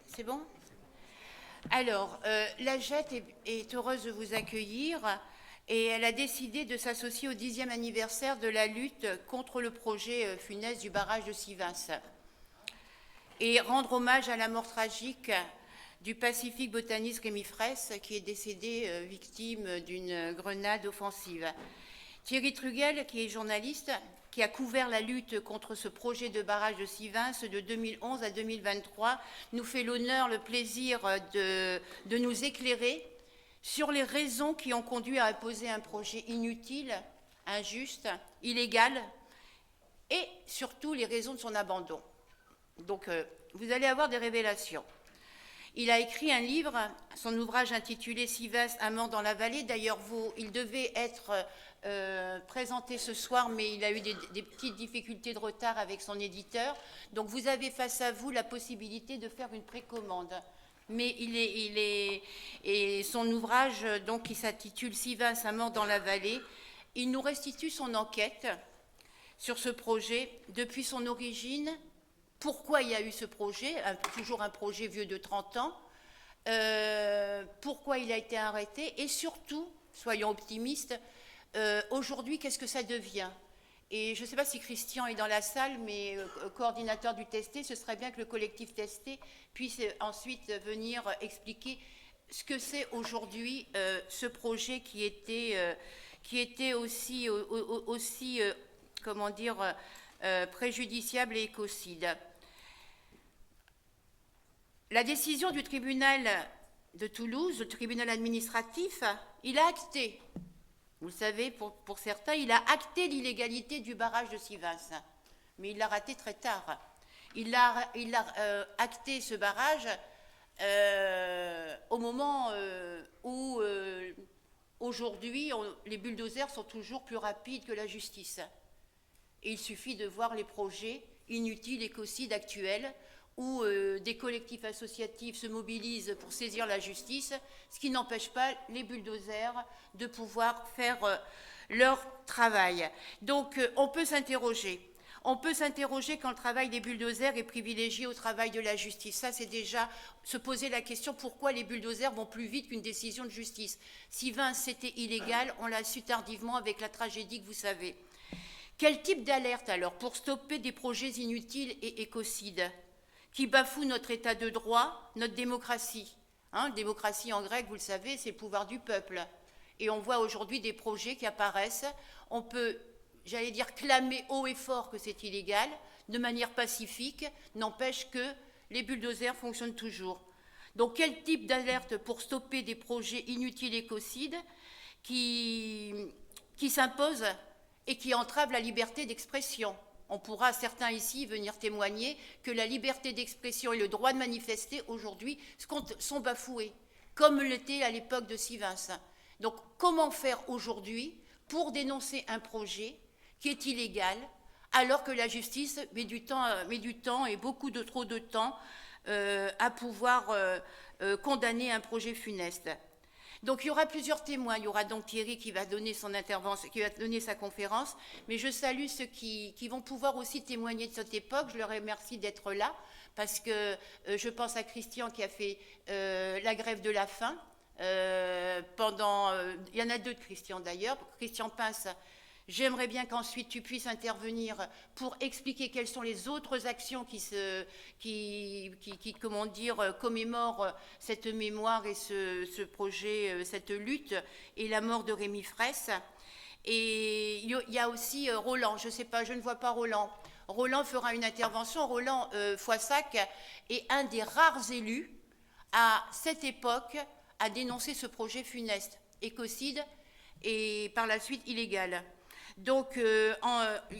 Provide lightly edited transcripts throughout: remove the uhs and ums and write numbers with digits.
C'est bon? Alors, la JET est heureuse de vous accueillir et elle a décidé de s'associer au 10e anniversaire de la lutte contre le projet funeste du barrage de Sivins et rendre hommage à la mort tragique du pacifique botaniste Rémi Fraisse qui est décédé victime d'une grenade offensive. Thierry Truguel, qui est journaliste, qui a couvert la lutte contre ce projet de barrage de Sivins de 2011 à 2023, nous fait l'honneur, le plaisir de nous éclairer sur les raisons qui ont conduit à imposer un projet inutile, injuste, illégal, et surtout les raisons de son abandon. Donc, vous allez avoir des révélations. Il a écrit un livre, son ouvrage intitulé Sivins, un mort dans la vallée. D'ailleurs, il devait être présenté ce soir, mais il a eu des petites difficultés de retard avec son éditeur. Donc, vous avez face à vous la possibilité de faire une précommande. Mais et son ouvrage, donc, qui s'intitule Sivins, un mort dans la vallée, il nous restitue son enquête sur ce projet depuis son origine. Pourquoi il y a eu ce projet, toujours un projet vieux de 30 ans, pourquoi il a été arrêté et surtout, soyons optimistes, aujourd'hui, qu'est-ce que ça devient? Et je ne sais pas si Christian est dans la salle, mais coordinateur du Testé, ce serait bien que le collectif Testé puisse ensuite venir expliquer ce que c'est aujourd'hui ce projet qui était aussi comment dire, préjudiciable et écocide. La décision du tribunal de Toulouse, le tribunal administratif, il a acté, vous le savez, pour certains, il a acté l'illégalité du barrage de Sivins, mais il l'a raté très tard. Il a acté ce barrage au moment où, aujourd'hui, les bulldozers sont toujours plus rapides que la justice. Et il suffit de voir les projets inutiles, écocides actuels, où des collectifs associatifs se mobilisent pour saisir la justice, ce qui n'empêche pas les bulldozers de pouvoir faire leur travail. Donc on peut s'interroger. On peut s'interroger quand le travail des bulldozers est privilégié au travail de la justice. Ça, c'est déjà se poser la question pourquoi les bulldozers vont plus vite qu'une décision de justice. Sivins, c'était illégal, on l'a su tardivement avec la tragédie que vous savez. Quel type d'alerte alors pour stopper des projets inutiles et écocides qui bafouent notre état de droit, notre démocratie? Démocratie en grec, vous le savez, c'est le pouvoir du peuple. Et on voit aujourd'hui des projets qui apparaissent. On peut, j'allais dire, clamer haut et fort que c'est illégal, de manière pacifique, n'empêche que les bulldozers fonctionnent toujours. Donc quel type d'alerte pour stopper des projets inutiles et écocides qui s'imposent et qui entravent la liberté d'expression? On pourra, certains ici, venir témoigner que la liberté d'expression et le droit de manifester, aujourd'hui, sont bafoués, comme l'était à l'époque de Sivins. Donc, comment faire aujourd'hui pour dénoncer un projet qui est illégal, alors que la justice met du temps et beaucoup de trop de temps à pouvoir condamner un projet funeste? Donc il y aura plusieurs témoins. Il y aura donc Thierry qui va donner son intervention, qui va donner sa conférence, mais je salue ceux qui vont pouvoir aussi témoigner de cette époque. Je leur remercie d'être là, parce que je pense à Christian qui a fait la grève de la faim. Il y en a deux de Christian d'ailleurs. Christian Pince, j'aimerais bien qu'ensuite tu puisses intervenir pour expliquer quelles sont les autres actions qui comment dire, commémorent cette mémoire et ce projet, cette lutte et la mort de Rémi Fraisse. Et il y a aussi Roland, je ne sais pas, je ne vois pas Roland. Roland fera une intervention. Roland Foissac est un des rares élus à cette époque à dénoncer ce projet funeste, écocide et par la suite illégal. Donc,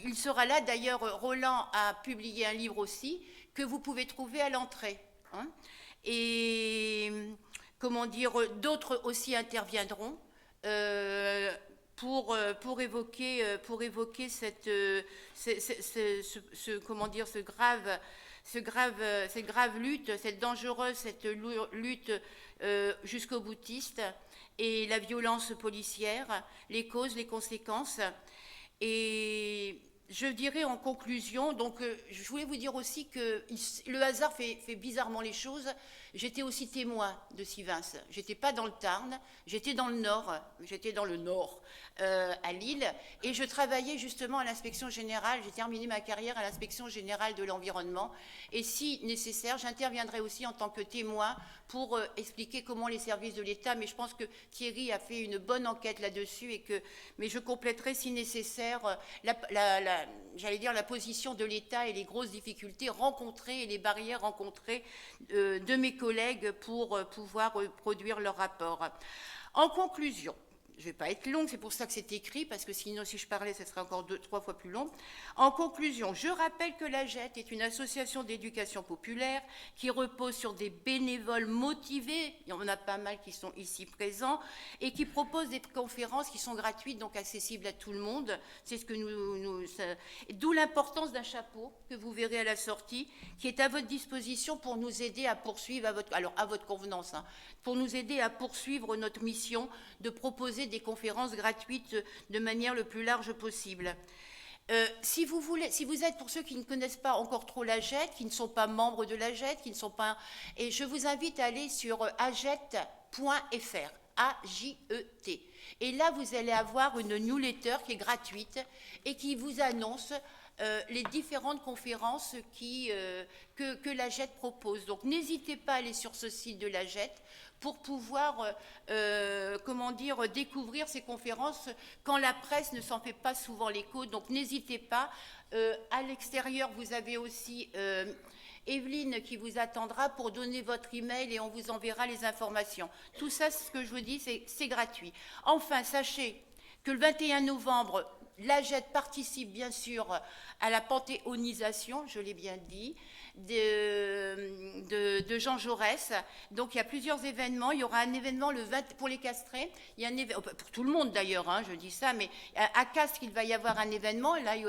il sera là. D'ailleurs, Roland a publié un livre aussi que vous pouvez trouver à l'entrée. Et, comment dire, d'autres aussi interviendront pour évoquer cette grave lutte, cette dangereuse lutte jusqu'au boutiste, et la violence policière, les causes, les conséquences. Et je dirais en conclusion, donc je voulais vous dire aussi que le hasard fait bizarrement les choses. J'étais aussi témoin de Sivins. J'étais pas dans le Tarn, j'étais dans le Nord, à Lille, et je travaillais justement à l'inspection générale. J'ai terminé ma carrière à l'inspection générale de l'environnement, et si nécessaire, j'interviendrai aussi en tant que témoin pour expliquer comment les services de l'État, mais je pense que Thierry a fait une bonne enquête là-dessus, mais je compléterai si nécessaire j'allais dire la position de l'État et les grosses difficultés rencontrées et les barrières rencontrées de mes collègues pour pouvoir produire leur rapport. En conclusion, je ne vais pas être longue, c'est pour ça que c'est écrit, parce que sinon, si je parlais, ce serait encore 2-3 fois plus long. En conclusion, je rappelle que la JET est une association d'éducation populaire qui repose sur des bénévoles motivés, il y en a pas mal qui sont ici présents, et qui propose des conférences qui sont gratuites, donc accessibles à tout le monde. C'est ce que d'où l'importance d'un chapeau que vous verrez à la sortie, qui est à votre disposition pour nous aider à poursuivre, à votre convenance, hein, pour nous aider à poursuivre notre mission de proposer des conférences gratuites de manière le plus large possible. Si vous êtes, pour ceux qui ne connaissent pas encore trop la JET, qui ne sont pas membres de la JET, qui ne sont pas... Et je vous invite à aller sur ajet.fr, A-J-E-T. Et là, vous allez avoir une newsletter qui est gratuite et qui vous annonce les différentes conférences que la JET propose. Donc, n'hésitez pas à aller sur ce site de la JET pour pouvoir, découvrir ces conférences quand la presse ne s'en fait pas souvent l'écho. Donc, n'hésitez pas. À l'extérieur, vous avez aussi Evelyne qui vous attendra pour donner votre email et on vous enverra les informations. Tout ça, ce que je vous dis, c'est gratuit. Enfin, sachez que le 21 novembre, la JET participe bien sûr à la panthéonisation, je l'ai bien dit, de Jean Jaurès. Donc il y a plusieurs événements. Il y aura un événement le 20 pour les castrés. Il y a pour tout le monde d'ailleurs, hein, je dis ça, mais à Castres, il va y avoir un événement. Là, il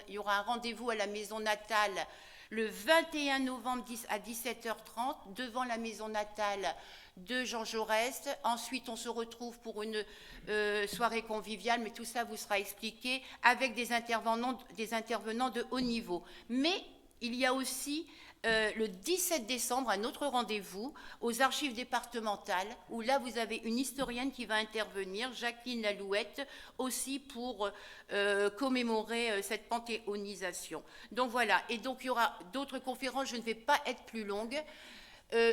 y aura un rendez-vous à la maison natale le 21 novembre à 17h30 devant la maison natale de Jean Jaurès. Ensuite, on se retrouve pour une soirée conviviale, mais tout ça vous sera expliqué avec des intervenants de haut niveau. Mais il y a aussi le 17 décembre un autre rendez-vous aux archives départementales, où là vous avez une historienne qui va intervenir, Jacqueline Lalouette, aussi pour commémorer cette panthéonisation. Donc voilà, et donc il y aura d'autres conférences, je ne vais pas être plus longue.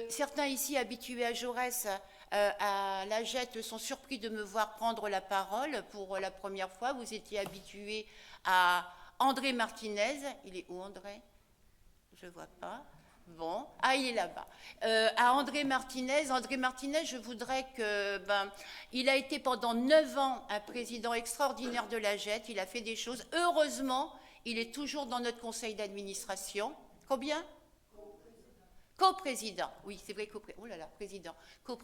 Certains ici habitués à Jaurès, à la JET, sont surpris de me voir prendre la parole pour la première fois. Vous étiez habitués à André Martinez. Il est où, André ? Je ne vois pas. Bon. Ah, il est là-bas. À André Martinez, je voudrais que... il a été pendant 9 ans un président extraordinaire de la JET. Il a fait des choses. Heureusement, il est toujours dans notre conseil d'administration. Combien ? Co-président, oui, c'est vrai, co-président. Vous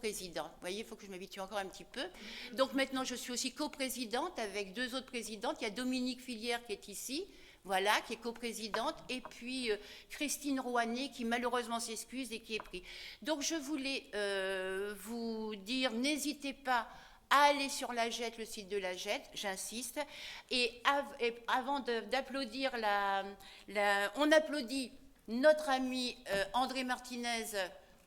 voyez, il faut que je m'habitue encore un petit peu. Donc maintenant, je suis aussi co-présidente avec 2 autres présidentes. Il y a Dominique Filière qui est ici, voilà, qui est coprésidente, et puis Christine Rouanet qui malheureusement s'excuse et qui est prise. Donc je voulais vous dire, n'hésitez pas à aller sur la JET, le site de la JET, j'insiste, et avant d'applaudir on applaudit notre ami André Martinez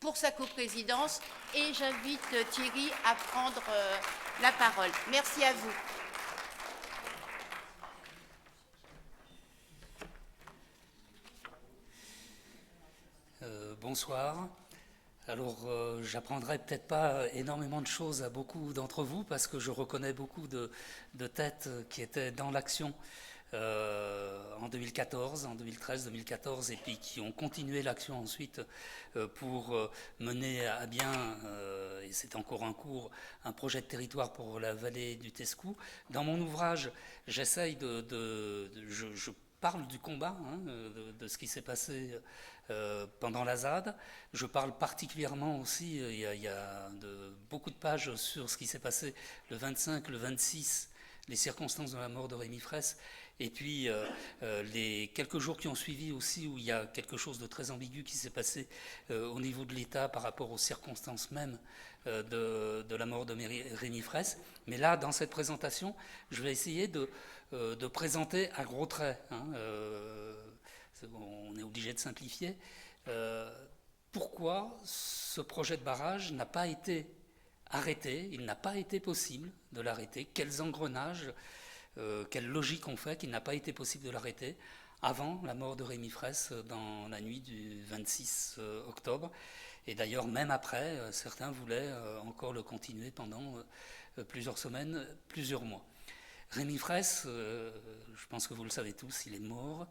pour sa coprésidence, et j'invite Thierry à prendre la parole. Merci à vous. Bonsoir. Alors, j'apprendrai peut-être pas énormément de choses à beaucoup d'entre vous parce que je reconnais beaucoup de têtes qui étaient dans l'action en 2014, en 2013-2014 et puis qui ont continué l'action ensuite pour mener à bien, et c'est encore en cours, un projet de territoire pour la vallée du Tescou. Dans mon ouvrage, j'essaye je parle du combat, hein, de ce qui s'est passé pendant la ZAD. Je parle particulièrement aussi, il y a beaucoup de pages sur ce qui s'est passé le 25, le 26, les circonstances de la mort de Rémi Fraisse, Et puis, les quelques jours qui ont suivi aussi, où il y a quelque chose de très ambigu qui s'est passé au niveau de l'État par rapport aux circonstances mêmes de la mort de Rémi Fraisse. Mais là, dans cette présentation, je vais essayer de présenter à gros traits, hein, on est obligé de simplifier, pourquoi ce projet de barrage n'a pas été arrêté, il n'a pas été possible de l'arrêter, quels engrenages, quelle logique on fait qu'il n'a pas été possible de l'arrêter avant la mort de Rémi Fraisse dans la nuit du 26 octobre. Et d'ailleurs, même après, certains voulaient encore le continuer pendant plusieurs semaines, plusieurs mois. Rémi Fraisse, je pense que vous le savez tous, il est mort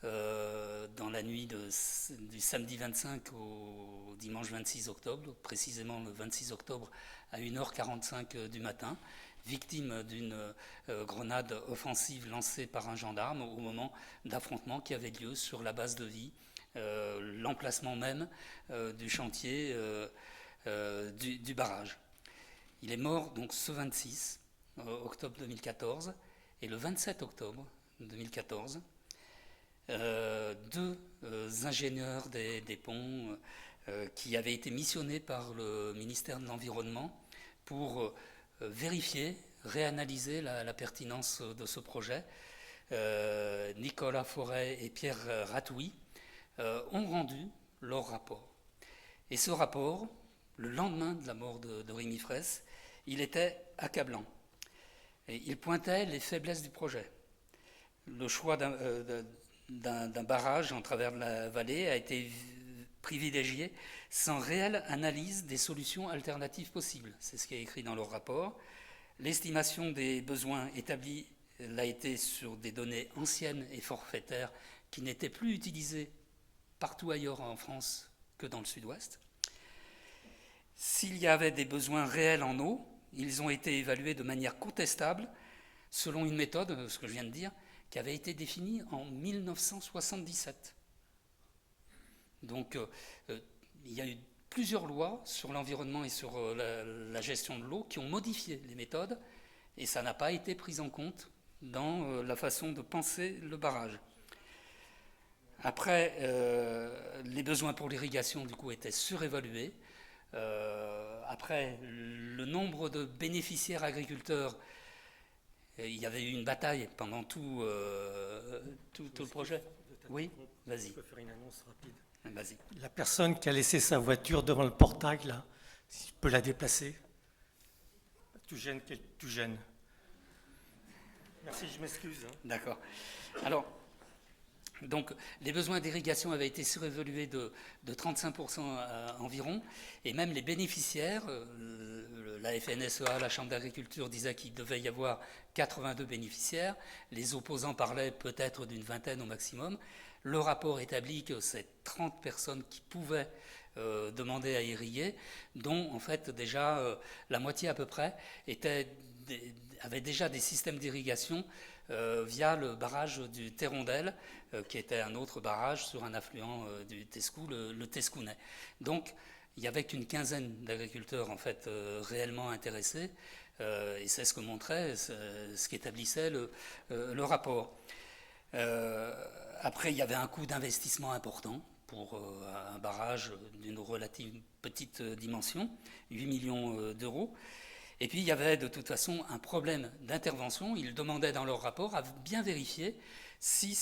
dans la nuit du samedi 25 au dimanche 26 octobre, précisément le 26 octobre à 1h45 du matin, victime d'une grenade offensive lancée par un gendarme au moment d'affrontements qui avaient lieu sur la base de Vie, l'emplacement même du chantier du barrage. Il est mort donc ce 26 octobre 2014 et le 27 octobre 2014. Deux ingénieurs des ponts qui avaient été missionnés par le ministère de l'Environnement pour vérifier, réanalyser la pertinence de ce projet, Nicolas Forêt et Pierre Ratouy, ont rendu leur rapport. Et ce rapport, le lendemain de la mort de Rémi Fraisse, il était accablant. Et il pointait les faiblesses du projet. Le choix d'un barrage en travers de la vallée a été privilégié sans réelle analyse des solutions alternatives possibles. C'est ce qui est écrit dans leur rapport. L'estimation des besoins établie l'a été sur des données anciennes et forfaitaires qui n'étaient plus utilisées partout ailleurs en France que dans le sud-ouest. S'il y avait des besoins réels en eau, ils ont été évalués de manière contestable selon une méthode, ce que je viens de dire, qui avait été définie en 1977. Donc il y a eu plusieurs lois sur l'environnement et sur la gestion de l'eau qui ont modifié les méthodes et ça n'a pas été pris en compte dans la façon de penser le barrage. Après, les besoins pour l'irrigation du coup étaient surévalués. Après, le nombre de bénéficiaires agriculteurs, il y avait eu une bataille pendant tout le projet. Oui, vas-y. Je peux faire une annonce rapide. Vas-y. La personne qui a laissé sa voiture devant le portail, là, si je peux la déplacer. Tout gêne. Merci, je m'excuse. Hein. D'accord. Alors, donc, les besoins d'irrigation avaient été surévalués de 35% environ, et même les bénéficiaires, la FNSEA, la Chambre d'agriculture disait qu'il devait y avoir 82 bénéficiaires, les opposants parlaient peut-être d'une vingtaine au maximum. Le rapport établit que c'est 30 personnes qui pouvaient demander à irriguer, dont en fait déjà la moitié à peu près avaient déjà des systèmes d'irrigation via le barrage du Terondel, qui était un autre barrage sur un affluent du Tescou, le Tescounet. Donc, il n'y avait qu'une quinzaine d'agriculteurs en fait réellement intéressés, et c'est ce que montrait, ce qu'établissait le rapport. Après, il y avait un coût d'investissement important pour un barrage d'une relative petite dimension, 8 millions d'euros. Et puis il y avait de toute façon un problème d'intervention. Ils demandaient dans leur rapport à bien vérifier si,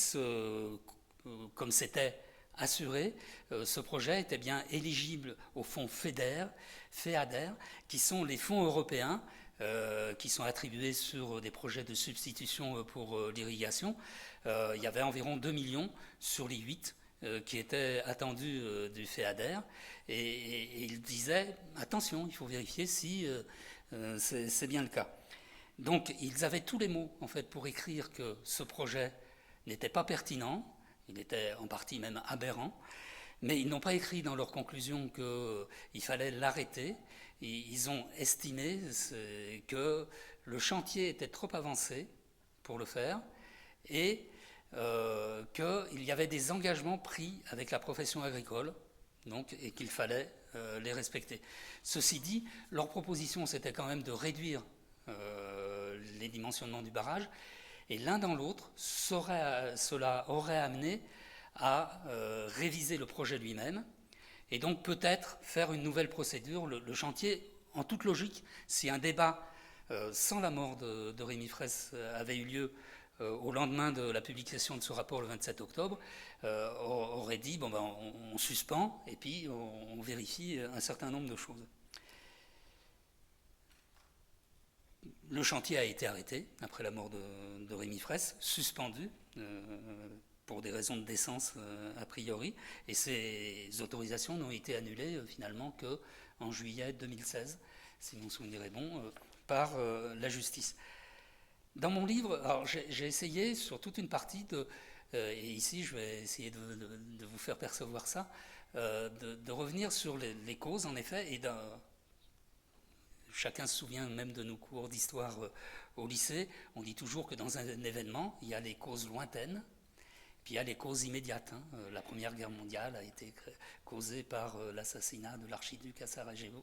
comme c'était assuré, ce projet était bien éligible aux fonds FEDER, qui sont les fonds européens qui sont attribués sur des projets de substitution pour l'irrigation. Il y avait environ 2 millions sur les 8 qui étaient attendus du FEADER. Et il disait, attention, il faut vérifier si c'est bien le cas. Donc ils avaient tous les mots en fait pour écrire que ce projet n'était pas pertinent, il était en partie même aberrant, mais ils n'ont pas écrit dans leur conclusion qu'il fallait l'arrêter. Ils ont estimé que le chantier était trop avancé pour le faire et qu'il y avait des engagements pris avec la profession agricole, donc, et qu'il fallait les respecter. Ceci dit, leur proposition, c'était quand même de réduire les dimensionnements du barrage Et l'un dans l'autre, cela aurait amené à réviser le projet lui-même, et donc peut-être faire une nouvelle procédure. Le chantier, en toute logique, si un débat sans la mort de Rémi Fraisse avait eu lieu au lendemain de la publication de ce rapport le 27 octobre, aurait dit bon ben, on suspend et puis on vérifie un certain nombre de choses. Le chantier a été arrêté après la mort de Rémi Fraisse, suspendu pour des raisons de décence a priori, et ces autorisations n'ont été annulées finalement qu'en juillet 2016, si mon souvenir est bon, par la justice. Dans mon livre, alors j'ai essayé sur toute une partie et ici je vais essayer de vous faire percevoir ça, de revenir sur les causes en effet, et chacun se souvient même de nos cours d'histoire au lycée, on dit toujours que dans un événement, il y a les causes lointaines, puis il y a les causes immédiates. La Première Guerre mondiale a été causée par l'assassinat de l'archiduc à Sarajevo,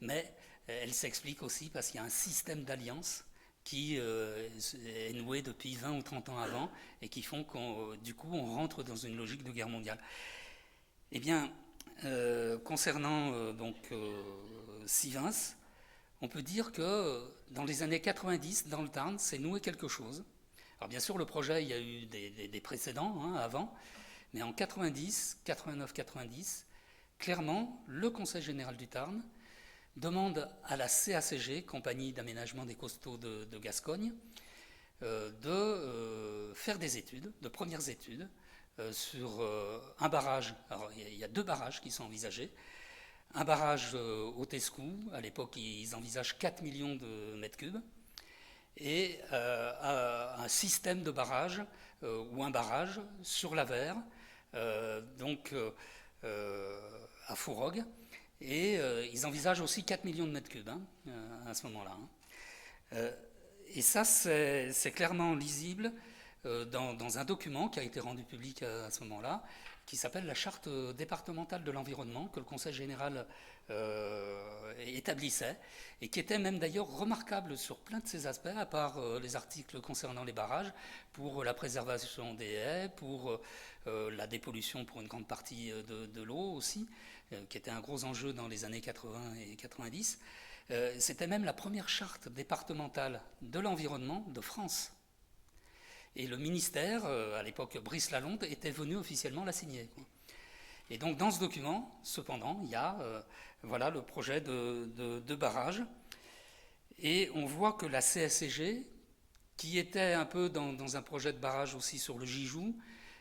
mais elle s'explique aussi parce qu'il y a un système d'alliances qui est noué depuis 20 ou 30 ans avant et qui font du coup on rentre dans une logique de guerre mondiale. Eh bien, concernant Sivens, on peut dire que dans les années 90, dans le Tarn, c'est noué quelque chose. Alors bien sûr, le projet, il y a eu des précédents avant, mais en 90, 89, 90, clairement, le Conseil général du Tarn demande à la CACG, Compagnie d'aménagement des Coteaux de Gascogne, de faire des études, de premières études, sur un barrage. Alors il y a 2 barrages qui sont envisagés. Un barrage au Tescou, à l'époque ils envisagent 4 millions de mètres cubes, et un système de barrage, ou un barrage sur l'Aver, à Fourogue, et ils envisagent aussi 4 millions de mètres cubes à ce moment-là. Et ça, c'est clairement lisible dans un document qui a été rendu public à ce moment-là, qui s'appelle la Charte départementale de l'environnement, que le Conseil général établissait, et qui était même d'ailleurs remarquable sur plein de ses aspects, à part les articles concernant les barrages, pour la préservation des haies, pour la dépollution pour une grande partie de l'eau aussi, qui était un gros enjeu dans les années 80 et 90. C'était même la première charte départementale de l'environnement de France. Et le ministère, à l'époque Brice Lalonde, était venu officiellement la signer. Et donc dans ce document, cependant, il y a le projet de barrage. Et on voit que la CSCG, qui était un peu dans un projet de barrage aussi sur le Gijou,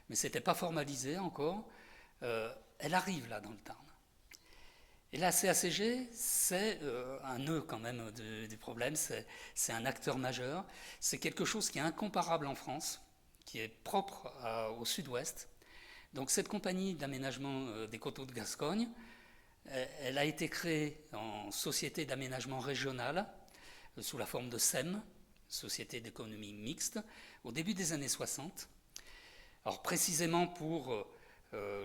mais ce n'était pas formalisé encore, elle arrive là dans le Tarn. Et la CACG, c'est un nœud quand même du problème, c'est un acteur majeur, c'est quelque chose qui est incomparable en France, qui est propre au sud-ouest. Donc cette compagnie d'aménagement des Coteaux de Gascogne, elle a été créée en société d'aménagement régional, sous la forme de SEM, Société d'économie mixte, au début des années 60. Alors précisément pour...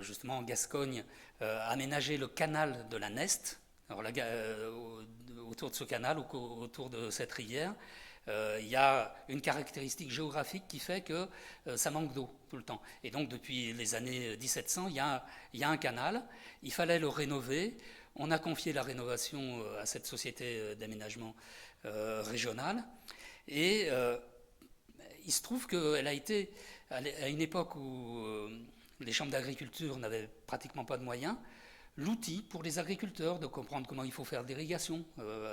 justement en Gascogne, aménager le canal de la Neste. Alors, autour de ce canal, autour de cette rivière, il y a une caractéristique géographique qui fait que ça manque d'eau tout le temps. Et donc depuis les années 1700, il y a un canal, il fallait le rénover. On a confié la rénovation à cette société d'aménagement régionale. Et il se trouve qu'elle a été, à une époque où... les chambres d'agriculture n'avaient pratiquement pas de moyens, l'outil pour les agriculteurs de comprendre comment il faut faire de l'irrigation,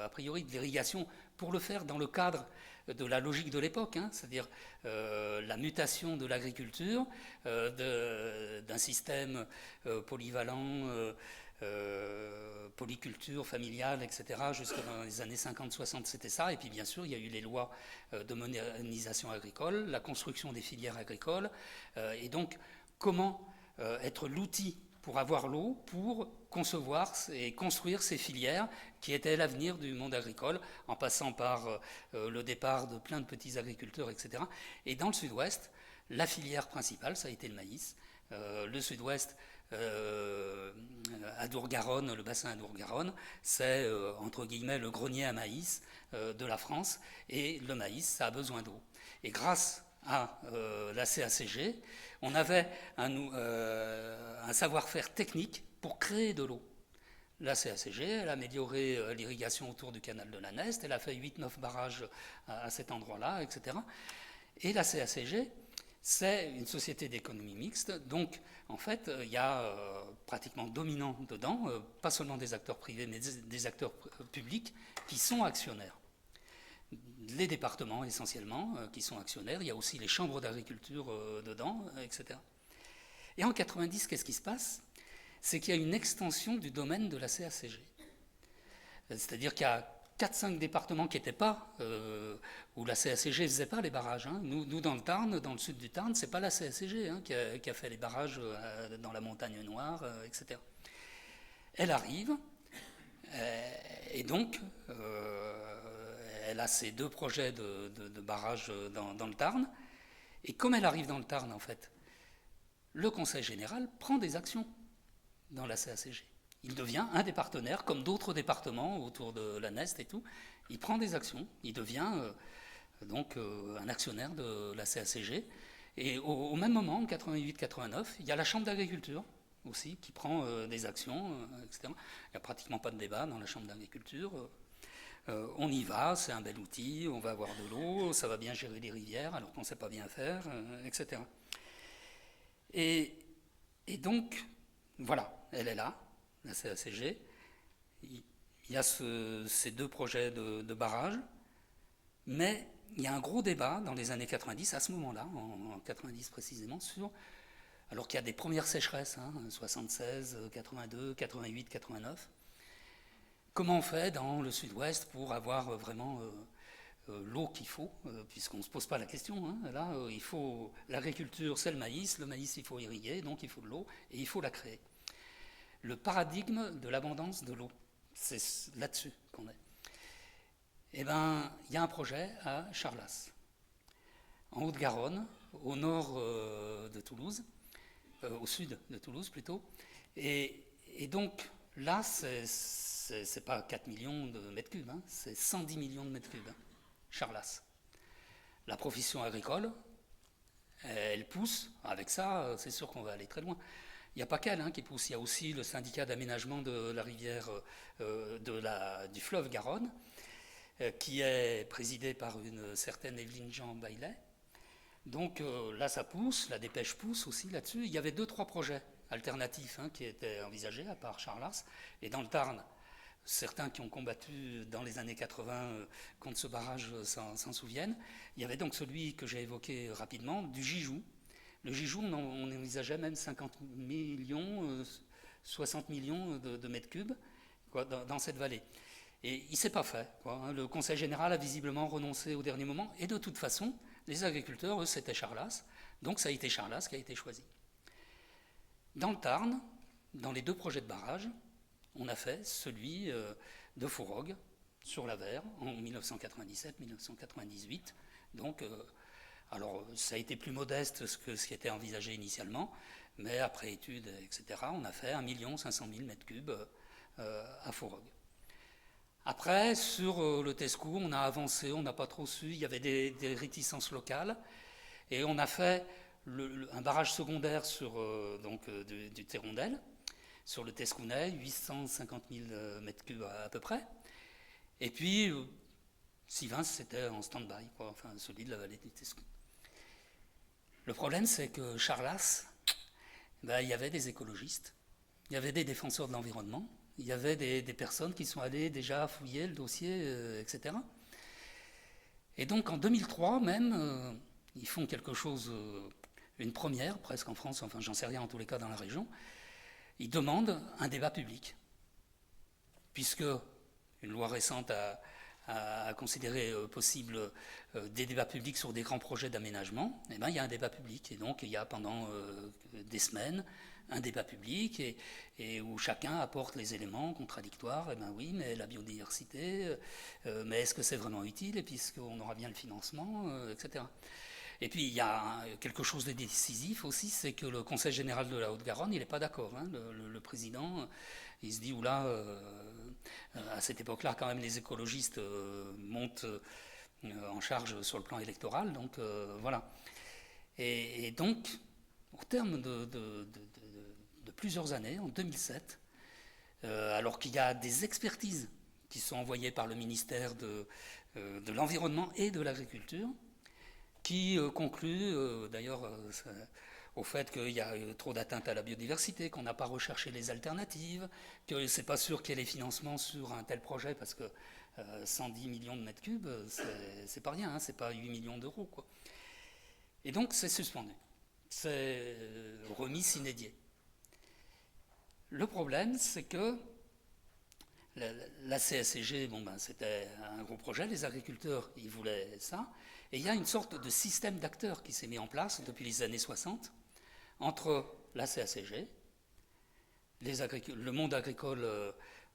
a priori de l'irrigation pour le faire dans le cadre de la logique de l'époque, c'est-à-dire la mutation de l'agriculture, d'un système polyvalent, polyculture familiale, etc., jusque dans les années 50-60, c'était ça. Et puis bien sûr, il y a eu les lois de modernisation agricole, la construction des filières agricoles, et donc comment être l'outil pour avoir l'eau, pour concevoir et construire ces filières qui étaient l'avenir du monde agricole, en passant par le départ de plein de petits agriculteurs, etc. Et dans le sud-ouest, la filière principale, ça a été le maïs. Le sud-ouest, Adour-Garonne, le bassin Adour-Garonne, c'est entre guillemets le grenier à maïs de la France, et le maïs, ça a besoin d'eau. Et grâce à la CACG, on avait un savoir-faire technique pour créer de l'eau. La CACG, elle a amélioré l'irrigation autour du canal de la Neste, elle a fait 8-9 barrages à cet endroit-là, etc. Et la CACG, c'est une société d'économie mixte, donc en fait, il y a pratiquement dominant dedans, pas seulement des acteurs privés, mais des acteurs publics qui sont actionnaires. Les départements essentiellement qui sont actionnaires, il y a aussi les chambres d'agriculture dedans, etc. Et en 90, qu'est-ce qui se passe? C'est qu'il y a une extension du domaine de la CACG. C'est-à-dire qu'il y a 4-5 départements qui n'étaient pas, où la CACG ne faisait pas les barrages. Hein. Nous, dans le Tarn, dans le sud du Tarn, ce n'est pas la CACG qui a fait les barrages dans la montagne noire, etc. Elle arrive, et donc, elle a ces 2 projets de barrages dans le Tarn. Et comme elle arrive dans le Tarn, en fait, le Conseil général prend des actions dans la CACG. Il devient un des partenaires, comme d'autres départements autour de la Neste et tout. Il prend des actions, il devient donc un actionnaire de la CACG. Et au même moment, en 88-89, il y a la Chambre d'agriculture aussi qui prend des actions, etc. Il n'y a pratiquement pas de débat dans la Chambre d'agriculture. On y va, c'est un bel outil, on va avoir de l'eau, ça va bien gérer les rivières alors qu'on ne sait pas bien faire, etc. Et donc, voilà, elle est là, la CACG. Il y a ces 2 projets de barrage, mais il y a un gros débat dans les années 90, à ce moment-là, en 90 précisément, alors qu'il y a des premières sécheresses, 76, 82, 88, 89. Comment on fait dans le sud-ouest pour avoir vraiment l'eau qu'il faut, puisqu'on ne se pose pas la question. Là, il faut l'agriculture, c'est le maïs, il faut irriguer, donc il faut de l'eau, et il faut la créer. Le paradigme de l'abondance de l'eau, c'est là-dessus qu'on est. Eh bien, il y a un projet à Charlas, en Haute-Garonne, au nord de Toulouse, au sud de Toulouse plutôt, et donc là, c'est pas 4 millions de mètres cubes, c'est 110 millions de mètres cubes. Charlas. La profession agricole, elle pousse. Avec ça, c'est sûr qu'on va aller très loin. Il n'y a pas qu'elle qui pousse. Il y a aussi le syndicat d'aménagement de la rivière, du fleuve Garonne, qui est présidé par une certaine Evelyne Jean Baillet. Donc là, ça pousse. La dépêche pousse aussi là-dessus. Il y avait 2-3 projets alternatifs qui étaient envisagés, à part Charlas. Et dans le Tarn, certains qui ont combattu dans les années 80 contre ce barrage s'en souviennent. Il y avait donc celui que j'ai évoqué rapidement, du Gijou. Le Gijou, on envisageait même 50 millions, 60 millions de mètres cubes dans cette vallée. Et il ne s'est pas fait. Le Conseil général a visiblement renoncé au dernier moment. Et de toute façon, les agriculteurs, eux, c'était Charlas. Donc ça a été Charlas qui a été choisi. Dans le Tarn, dans les 2 projets de barrage, on a fait celui de Fourogue, sur la Vère, en 1997-1998. Donc, alors, ça a été plus modeste que ce qui était envisagé initialement, mais après études, etc., on a fait 1 500 000 m3 à Fourogue. Après, sur le Tescou, on a avancé, on n'a pas trop su, il y avait des réticences locales, et on a fait un barrage secondaire sur du Thérondel, sur le Tescounet, 850 000 m3 à peu près. Et puis, Sivins, c'était en stand-by, enfin celui de la vallée du Tescou. Le problème, c'est que Charlas, il y avait des écologistes, il y avait des défenseurs de l'environnement, il y avait des personnes qui sont allées déjà fouiller le dossier, etc. Et donc en 2003 même, ils font quelque chose, une première presque en France, enfin j'en sais rien en tous les cas dans la région. Ils demandent un débat public, puisque une loi récente a considéré possible des débats publics sur des grands projets d'aménagement. Eh bien, il y a un débat public, et donc il y a pendant des semaines un débat public et où chacun apporte les éléments contradictoires. Eh bien oui, mais la biodiversité, mais est-ce que c'est vraiment utile, et puisqu'on aura bien le financement, etc. Et puis il y a quelque chose de décisif aussi, c'est que le Conseil général de la Haute-Garonne, il n'est pas d'accord. Le président, il se dit, oula, à cette époque-là, quand même, les écologistes montent en charge sur le plan électoral. Donc voilà. Et donc, au terme de plusieurs années, en 2007, alors qu'il y a des expertises qui sont envoyées par le ministère de l'Environnement et de l'Agriculture, qui concluent d'ailleurs au fait qu'il y a trop d'atteintes à la biodiversité, qu'on n'a pas recherché les alternatives, que c'est pas sûr qu'il y ait les financements sur un tel projet, parce que 110 millions de mètres cubes, c'est pas rien, hein, c'est pas 8 millions d'euros, quoi. Et donc c'est suspendu, c'est remis sine die. Le problème, c'est que la CSCG, bon ben, c'était un gros projet, les agriculteurs, ils voulaient ça, et il y a une sorte de système d'acteurs qui s'est mis en place depuis les années 60, entre la CSCG, le monde agricole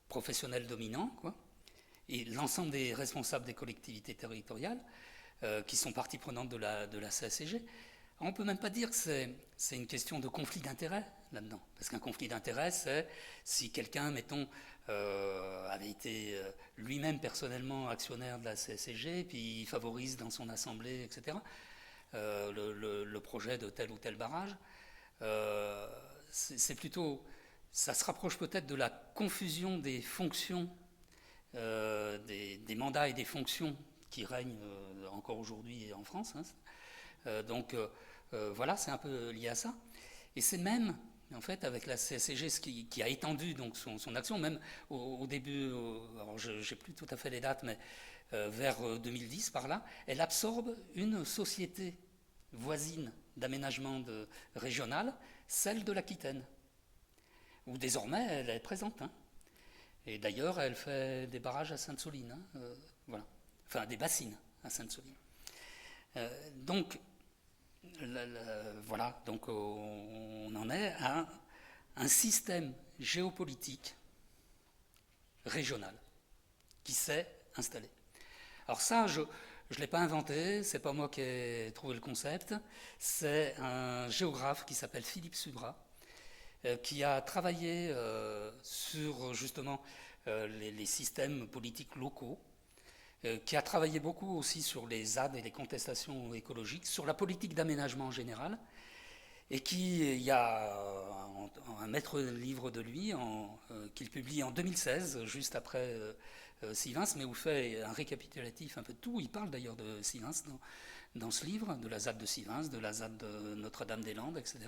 professionnel dominant, quoi, et l'ensemble des responsables des collectivités territoriales, qui sont partie prenante de la CSCG. On ne peut même pas dire que c'est une question de conflit d'intérêts là-dedans. Parce qu'un conflit d'intérêts, c'est si quelqu'un, mettons, avait été lui-même personnellement actionnaire de la CSCG, puis il favorise dans son assemblée, etc., le projet de tel ou tel barrage. C'est plutôt... Ça se rapproche peut-être de la confusion des fonctions, des mandats et des fonctions qui règnent encore aujourd'hui en France. Hein. Donc voilà, c'est un peu lié à ça. Et c'est même, en fait, avec la CSCG qui a étendu donc, son action, même au début, alors je n'ai plus tout à fait les dates, mais vers 2010 par là, elle absorbe une société voisine d'aménagement régional, celle de l'Aquitaine, où désormais elle est présente. Hein. Et d'ailleurs, elle fait des barrages à Sainte-Soline, hein, voilà. Enfin des bassines à Sainte-Soline. Donc, voilà, donc on en est à un système géopolitique régional qui s'est installé. Alors ça, je ne l'ai pas inventé, c'est pas moi qui ai trouvé le concept, c'est un géographe qui s'appelle Philippe Subra, qui a travaillé sur justement les systèmes politiques locaux, qui a travaillé beaucoup aussi sur les ZAD et les contestations écologiques, sur la politique d'aménagement en général, et il y a un maître livre de lui qu'il publie en 2016, juste après Sivens, mais où il fait un récapitulatif un peu de tout. Il parle d'ailleurs de Sivens dans ce livre, de la ZAD de Sivens, de la ZAD de Notre-Dame-des-Landes, etc.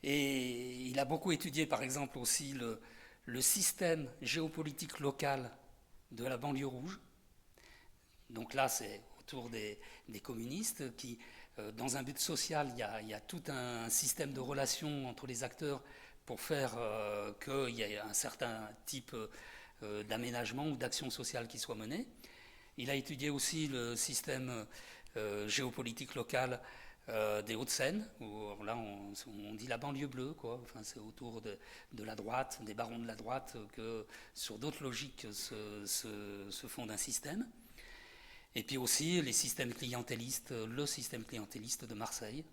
Et il a beaucoup étudié, par exemple, aussi le système géopolitique local de la banlieue rouge. Donc là, c'est autour des communistes qui, dans un but social, il y a tout un système de relations entre les acteurs pour faire qu'il y ait un certain type d'aménagement ou d'action sociale qui soit menée. Il a étudié aussi le système géopolitique local des Hauts-de-Seine, où là on dit la banlieue bleue, quoi. Enfin, c'est autour de la droite, des barons de la droite, que sur d'autres logiques se fonde un système. Et puis aussi les systèmes clientélistes, le système clientéliste de Marseille,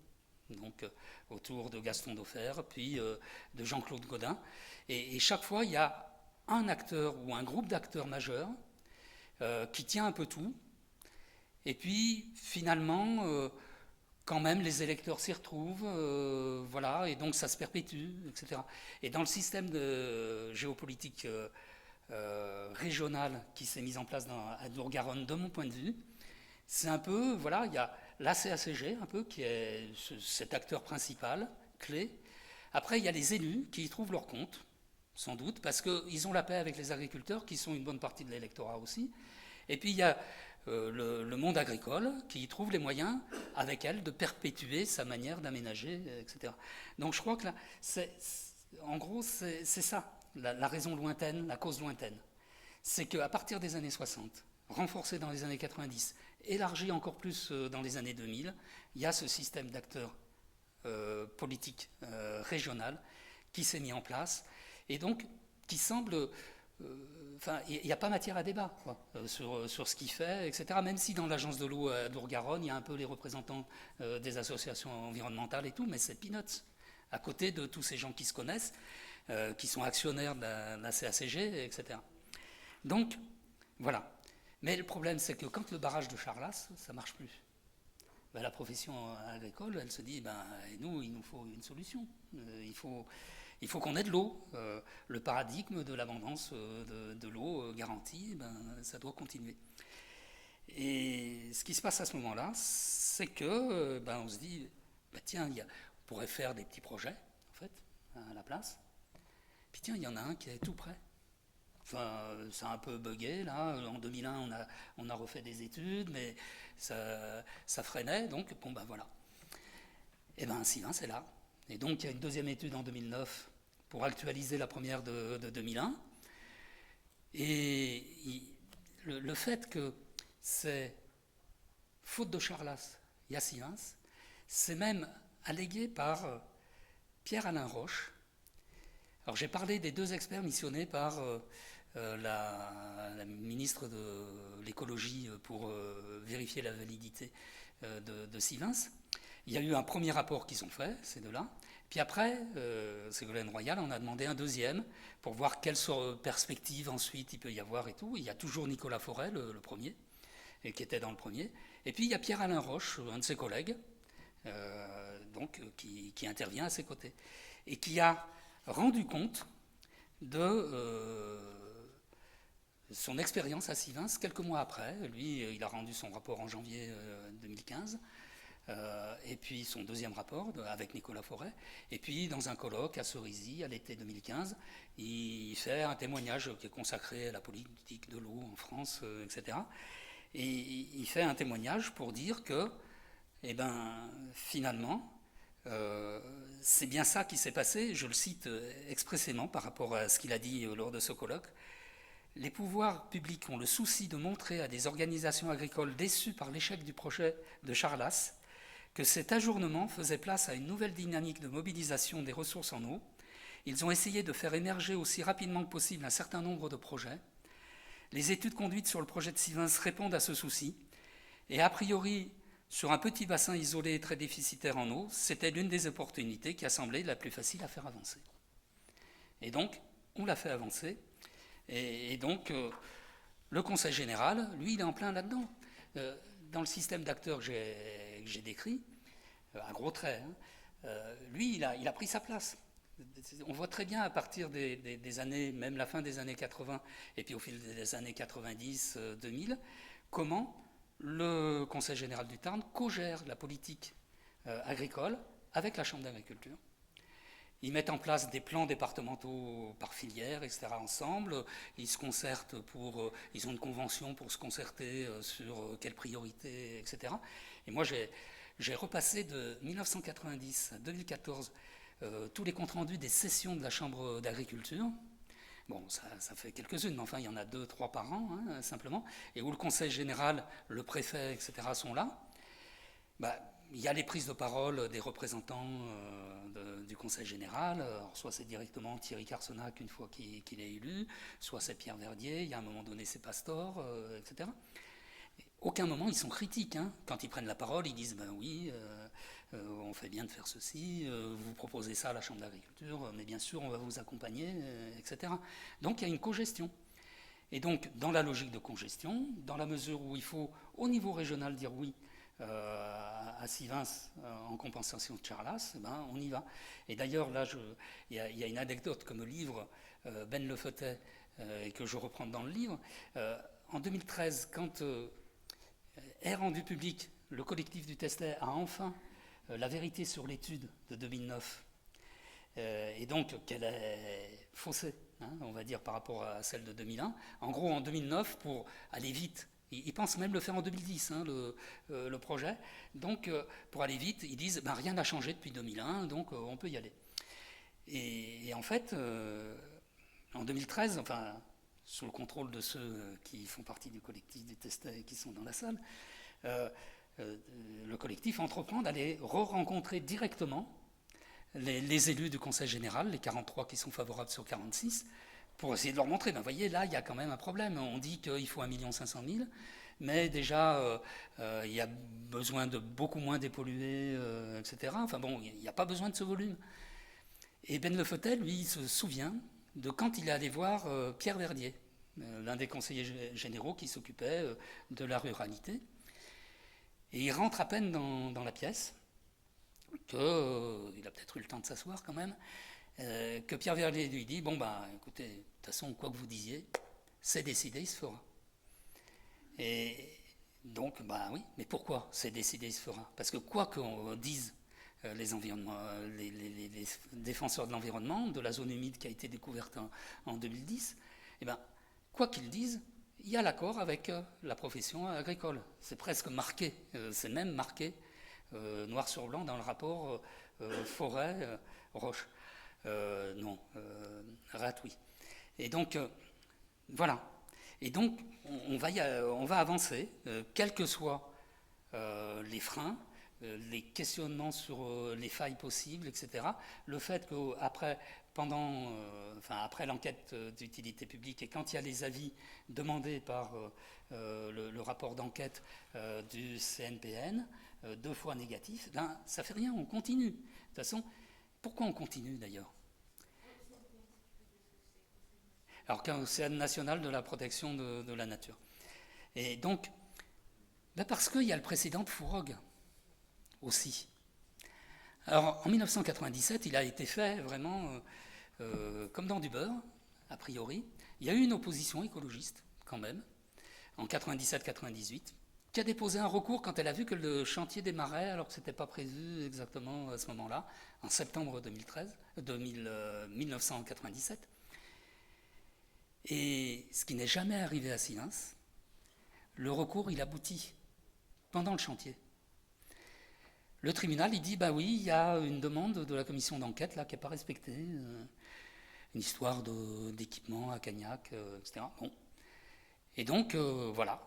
donc autour de Gaston Daufer, puis de Jean-Claude Gaudin. Et chaque fois, il y a un acteur ou un groupe d'acteurs majeurs qui tient un peu tout. Et puis, finalement, quand même, les électeurs s'y retrouvent, voilà, et donc ça se perpétue, etc. Et dans le système de géopolitique régional qui s'est mis en place à Dour-Garonne, de mon point de vue, c'est un peu, voilà, il y a la CACG, un peu, qui est cet acteur principal, clé. Après, il y a les élus qui y trouvent leur compte, sans doute, parce qu'ils ont la paix avec les agriculteurs, qui sont une bonne partie de l'électorat aussi. Et puis, il y a le monde agricole qui y trouve les moyens, avec elle, de perpétuer sa manière d'aménager, etc. Donc, je crois que là, en gros, c'est ça. La raison lointaine, la cause lointaine, c'est qu'à partir des années 60, renforcé dans les années 90, élargi encore plus dans les années 2000, il y a ce système d'acteurs politiques régional qui s'est mis en place et donc qui semble... Enfin, il n'y a pas matière à débat quoi, sur ce qu'il fait, etc. Même si dans l'agence de l'eau à Dour-Garonne, il y a un peu les représentants des associations environnementales et tout, mais c'est peanuts à côté de tous ces gens qui se connaissent, qui sont actionnaires de la CACG, etc. Donc, voilà. Mais le problème, c'est que quand le barrage de Charlas, ça ne marche plus, ben, la profession agricole, elle se dit, nous, il nous faut une solution. Il faut qu'on ait de l'eau. Le paradigme de l'abondance de l'eau garantie, ça doit continuer. Et ce qui se passe à ce moment-là, c'est que on se dit, tiens, on pourrait faire des petits projets, en fait, à la place. Puis tiens, il y en a un qui est tout prêt. Enfin, ça a un peu bugué, là. En 2001, on a refait des études, mais ça freinait, donc voilà. Et Sivins, c'est là. Et donc, il y a une deuxième étude en 2009 pour actualiser la première de 2001. Et le fait que c'est, faute de Charlas, il y a Sivins, c'est même allégué par Pierre-Alain Roche. Alors j'ai parlé des deux experts missionnés par la ministre de l'écologie pour vérifier la validité de Sivins. Il y a eu un premier rapport qu'ils ont fait, ces deux-là. Puis après, Ségolène Royal en a demandé un deuxième pour voir quelle perspective ensuite il peut y avoir et tout. Il y a toujours Nicolas Forêt, le premier, et qui était dans le premier. Et puis il y a Pierre-Alain Roche, un de ses collègues, qui intervient à ses côtés, et qui a rendu compte de son expérience à Sivins quelques mois après. Lui, il a rendu son rapport en janvier 2015, et puis son deuxième rapport avec Nicolas Forêt. Et puis, dans un colloque à Cerisy, à l'été 2015, il fait un témoignage qui est consacré à la politique de l'eau en France, etc. Et il fait un témoignage pour dire que, finalement, c'est bien ça qui s'est passé. Je le cite expressément par rapport à ce qu'il a dit lors de ce colloque. Les pouvoirs publics ont le souci de montrer à des organisations agricoles déçues par l'échec du projet de Charlas que cet ajournement faisait place à une nouvelle dynamique de mobilisation des ressources en eau. Ils ont essayé de faire émerger aussi rapidement que possible un certain nombre de projets. Les études conduites sur le projet de Sivins répondent à ce souci. Et a priori, sur un petit bassin isolé et très déficitaire en eau, c'était l'une des opportunités qui a semblé la plus facile à faire avancer. Et donc, on l'a fait avancer. Et donc, le Conseil général, lui, il est en plein là-dedans. Dans le système d'acteurs que j'ai décrit, à gros traits, lui, il a pris sa place. On voit très bien à partir des années, même la fin des années 80, et puis au fil des années 90-2000, comment le Conseil général du Tarn co-gère la politique agricole avec la Chambre d'agriculture. Ils mettent en place des plans départementaux par filière, etc. ensemble. Ils se concertent ils ont une convention pour se concerter sur quelles priorités, etc. Et moi, j'ai repassé de 1990 à 2014 tous les comptes rendus des sessions de la Chambre d'agriculture. Bon, ça fait quelques-unes, mais enfin, il y en a 2-3 par an, simplement. Et où le Conseil général, le préfet, etc. sont là. Il y a les prises de parole des représentants du Conseil général. Alors, soit c'est directement Thierry Carcenac une fois qu'il est élu, soit c'est Pierre Verdier, il y a un moment donné c'est Pastor, etc. Aucun moment ils sont critiques. Quand ils prennent la parole, ils disent oui, on fait bien de faire ceci, vous proposez ça à la Chambre d'agriculture, mais bien sûr on va vous accompagner, etc. Donc il y a une cogestion. Et donc dans la logique de cogestion, dans la mesure où il faut au niveau régional dire oui, à Sivins en compensation de Charlas, on y va. Et d'ailleurs, là, il y a une anecdote que me livre Ben Lefeutet, et que je reprends dans le livre. En 2013, quand est rendu public, le collectif du Testet a enfin la vérité sur l'étude de 2009, et donc qu'elle est faussée, on va dire, par rapport à celle de 2001. En gros, en 2009, pour aller vite, ils pensent même le faire en 2010, le projet. Donc, pour aller vite, ils disent rien n'a changé depuis 2001, donc on peut y aller. Et en fait, en 2013, sous le contrôle de ceux qui font partie du collectif du Testet et qui sont dans la salle, le collectif entreprend d'aller rencontrer directement les élus du Conseil général, les 43 qui sont favorables sur 46, pour essayer de leur montrer, voyez, là, il y a quand même un problème. On dit qu'il faut 1 500 000, mais déjà, il y a besoin de beaucoup moins dépolluer, etc. Il n'y a pas besoin de ce volume. Et Ben Lefeutet, lui, il se souvient de quand il est allé voir Pierre Verdier, l'un des conseillers généraux qui s'occupait de la ruralité. Et il rentre à peine dans la pièce, il a peut-être eu le temps de s'asseoir quand même, que Pierre Verlet lui dit, bon ben écoutez, de toute façon, quoi que vous disiez, c'est décidé, il se fera. Et donc, bah oui, mais pourquoi c'est décidé, il se fera? Parce que quoi qu'on dise les défenseurs de l'environnement, de la zone humide qui a été découverte en 2010, eh ben, quoi qu'ils disent, il y a l'accord avec la profession agricole. C'est presque marqué, c'est même marqué noir sur blanc dans le rapport forêt-roche. Rate, oui. Et donc, voilà. Et donc, on va avancer, quels que soient les freins, les questionnements sur les failles possibles, etc. Le fait qu'après, après l'enquête d'utilité publique et quand il y a les avis demandés par le rapport d'enquête du CNPN, 2 fois négatif, ben, ça fait rien, on continue. De toute façon, pourquoi on continue d'ailleurs? Alors qu'un national de la protection de la nature. Et donc, ben parce qu'il y a le précédent de Fourogue aussi. Alors en 1997, il a été fait vraiment comme dans du beurre, a priori. Il y a eu une opposition écologiste quand même, en 97-98, qui a déposé un recours quand elle a vu que le chantier démarrait, alors que ce n'était pas prévu exactement à ce moment-là, en septembre 1997. Et ce qui n'est jamais arrivé à Sivens, le recours, il aboutit pendant le chantier. Le tribunal, il dit, bah oui, il y a une demande de la commission d'enquête là qui n'est pas respectée, une histoire d'équipement à Cagnac, etc. Bon. Et donc, voilà,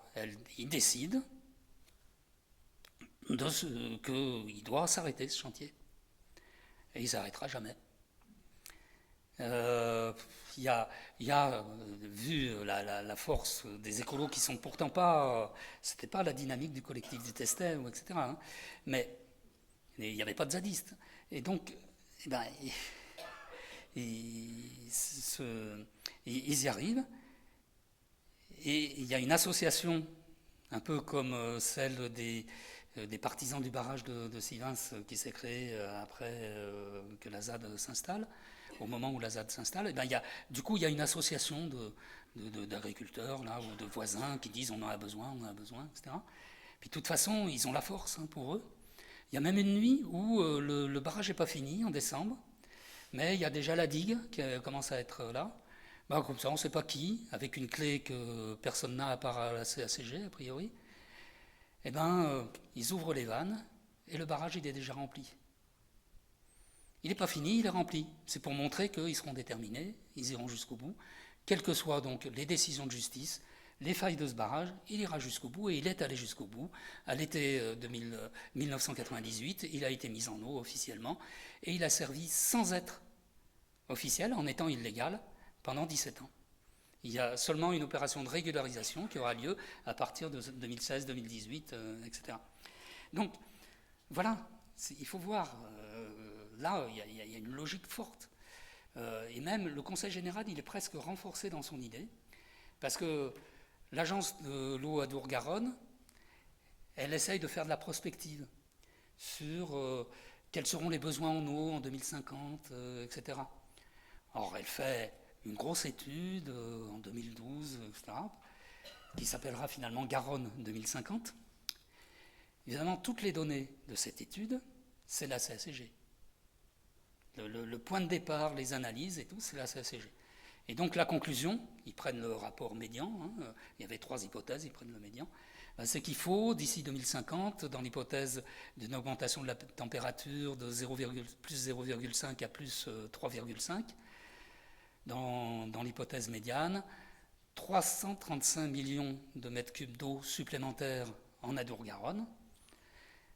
il décide qu'il doit s'arrêter ce chantier. Et il ne s'arrêtera jamais. Il y a vu la force des écolos qui sont pourtant pas, c'était pas la dynamique du collectif du Testet, etc. Hein, mais il n'y avait pas de zadistes. Et donc, eh ben, ils y arrivent. Et il y a une association, un peu comme celle des partisans du barrage de Sivens qui s'est créée après que la ZAD s'installe. Au moment où la ZAD s'installe, eh ben, il y a une association d'agriculteurs là, ou de voisins qui disent on en a besoin, etc. Puis de toute façon, ils ont la force pour eux. Il y a même une nuit où le barrage n'est pas fini, en décembre, mais il y a déjà la digue qui commence à être là. Ben, comme ça, on ne sait pas qui, avec une clé que personne n'a à part la CACG, a priori. Eh ben, ils ouvrent les vannes et le barrage il est déjà rempli. Il n'est pas fini, il est rempli. C'est pour montrer qu'ils seront déterminés, ils iront jusqu'au bout. Quelles que soient donc les décisions de justice, les failles de ce barrage, il ira jusqu'au bout et il est allé jusqu'au bout. À l'été 1998, il a été mis en eau officiellement et il a servi sans être officiel, en étant illégal, pendant 17 ans. Il y a seulement une opération de régularisation qui aura lieu à partir de 2016, 2018, etc. Donc, voilà, il faut voir. Là, il y a une logique forte. Et même le Conseil général, il est presque renforcé dans son idée, parce que l'agence de l'eau Adour-Garonne, elle essaye de faire de la prospective sur quels seront les besoins en eau en 2050, etc. Or, elle fait une grosse étude en 2012, etc., qui s'appellera finalement Garonne 2050. Évidemment, toutes les données de cette étude, c'est la CACG. Le point de départ, les analyses et tout, c'est la CACG. Et donc la conclusion, ils prennent le rapport médian, hein, il y avait 3 hypothèses, ils prennent le médian, c'est qu'il faut, d'ici 2050, dans l'hypothèse d'une augmentation de la température de plus 0,5 à plus 3,5, dans l'hypothèse médiane, 335 millions de mètres cubes d'eau supplémentaires en Adour-Garonne.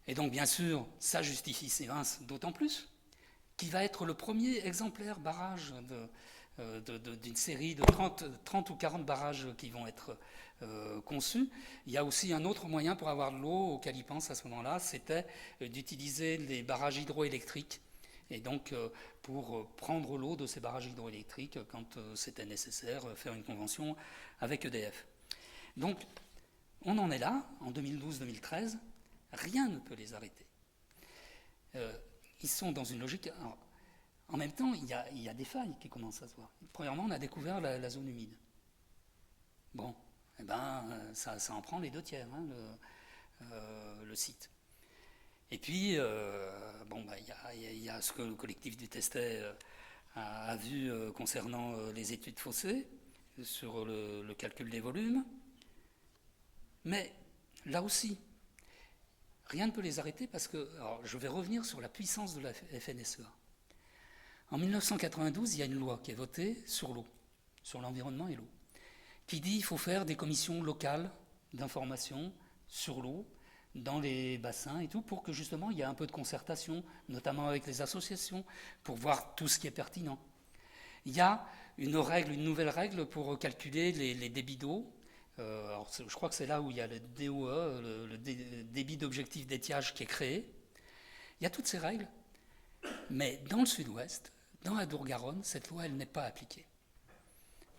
Et donc, bien sûr, ça justifie Sivens d'autant plus, qui va être le premier exemplaire barrage d'une série de 30 ou 40 barrages qui vont être conçus. Il y a aussi un autre moyen pour avoir de l'eau auquel il pense à ce moment-là, c'était d'utiliser les barrages hydroélectriques et donc pour prendre l'eau de ces barrages hydroélectriques quand c'était nécessaire, faire une convention avec EDF. Donc on en est là, en 2012-2013, rien ne peut les arrêter. Ils sont dans une logique... Alors, en même temps, il y a des failles qui commencent à se voir. Premièrement, on a découvert la zone humide. Bon, eh ben, ça en prend les 2/3, hein, le site. Et puis, il y a ce que le collectif du Testet a vu concernant les études faussées sur le calcul des volumes. Mais là aussi, rien ne peut les arrêter parce que, alors, je vais revenir sur la puissance de la FNSEA. En 1992, il y a une loi qui est votée sur l'eau, sur l'environnement et l'eau, qui dit qu'il faut faire des commissions locales d'information sur l'eau dans les bassins et tout, pour que justement il y ait un peu de concertation, notamment avec les associations, pour voir tout ce qui est pertinent. Il y a une nouvelle règle pour calculer les débits d'eau. Je crois que c'est là où il y a le DOE, le débit d'objectif d'étiage qui est créé. Il y a toutes ces règles, mais dans le sud-ouest, dans la Dour-Garonne, cette loi, elle n'est pas appliquée.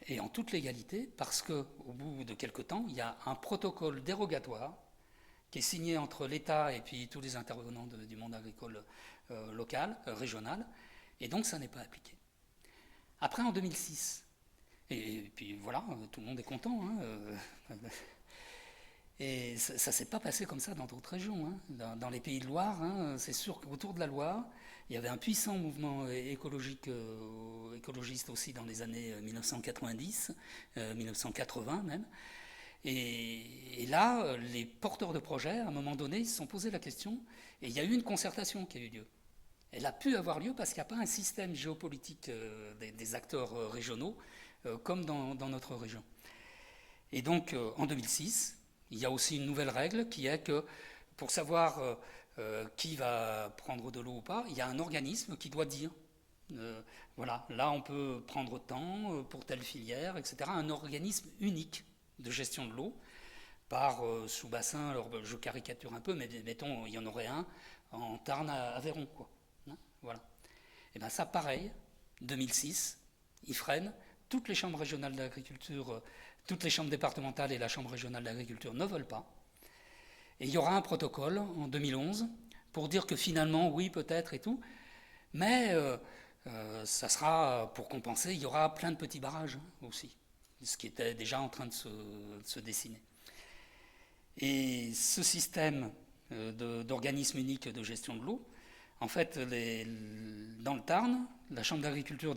Et en toute légalité, parce qu'au bout de quelque temps, il y a un protocole dérogatoire qui est signé entre l'État et puis tous les intervenants du monde agricole local, régional, et donc ça n'est pas appliqué. Après, en 2006, et puis voilà, tout le monde est content, hein, et ça ne s'est pas passé comme ça dans d'autres régions. Hein. Dans les pays de Loire, hein, c'est sûr qu'autour de la Loire, il y avait un puissant mouvement écologiste aussi dans les années 1990, 1980 même. Et là, les porteurs de projets, à un moment donné, ils se sont posé la question, et il y a eu une concertation qui a eu lieu. Elle a pu avoir lieu parce qu'il n'y a pas un système géopolitique des acteurs régionaux comme dans notre région. Et donc, en 2006, il y a aussi une nouvelle règle qui est que pour savoir qui va prendre de l'eau ou pas, il y a un organisme qui doit dire voilà, là on peut prendre tant pour telle filière, etc. Un organisme unique de gestion de l'eau par sous-bassin. Alors je caricature un peu, mais mettons, il y en aurait un en Tarn à Aveyron, quoi. Hein, voilà. Et bien ça, pareil, 2006, ils freinent. Toutes les chambres régionales d'agriculture, toutes les chambres départementales et la chambre régionale d'agriculture ne veulent pas. Et il y aura un protocole en 2011 pour dire que finalement, oui, peut-être et tout, mais ça sera pour compenser, il y aura plein de petits barrages aussi, ce qui était déjà en train de se dessiner. Et ce système d'organisme unique de gestion de l'eau, en fait, dans le Tarn, la Chambre d'agriculture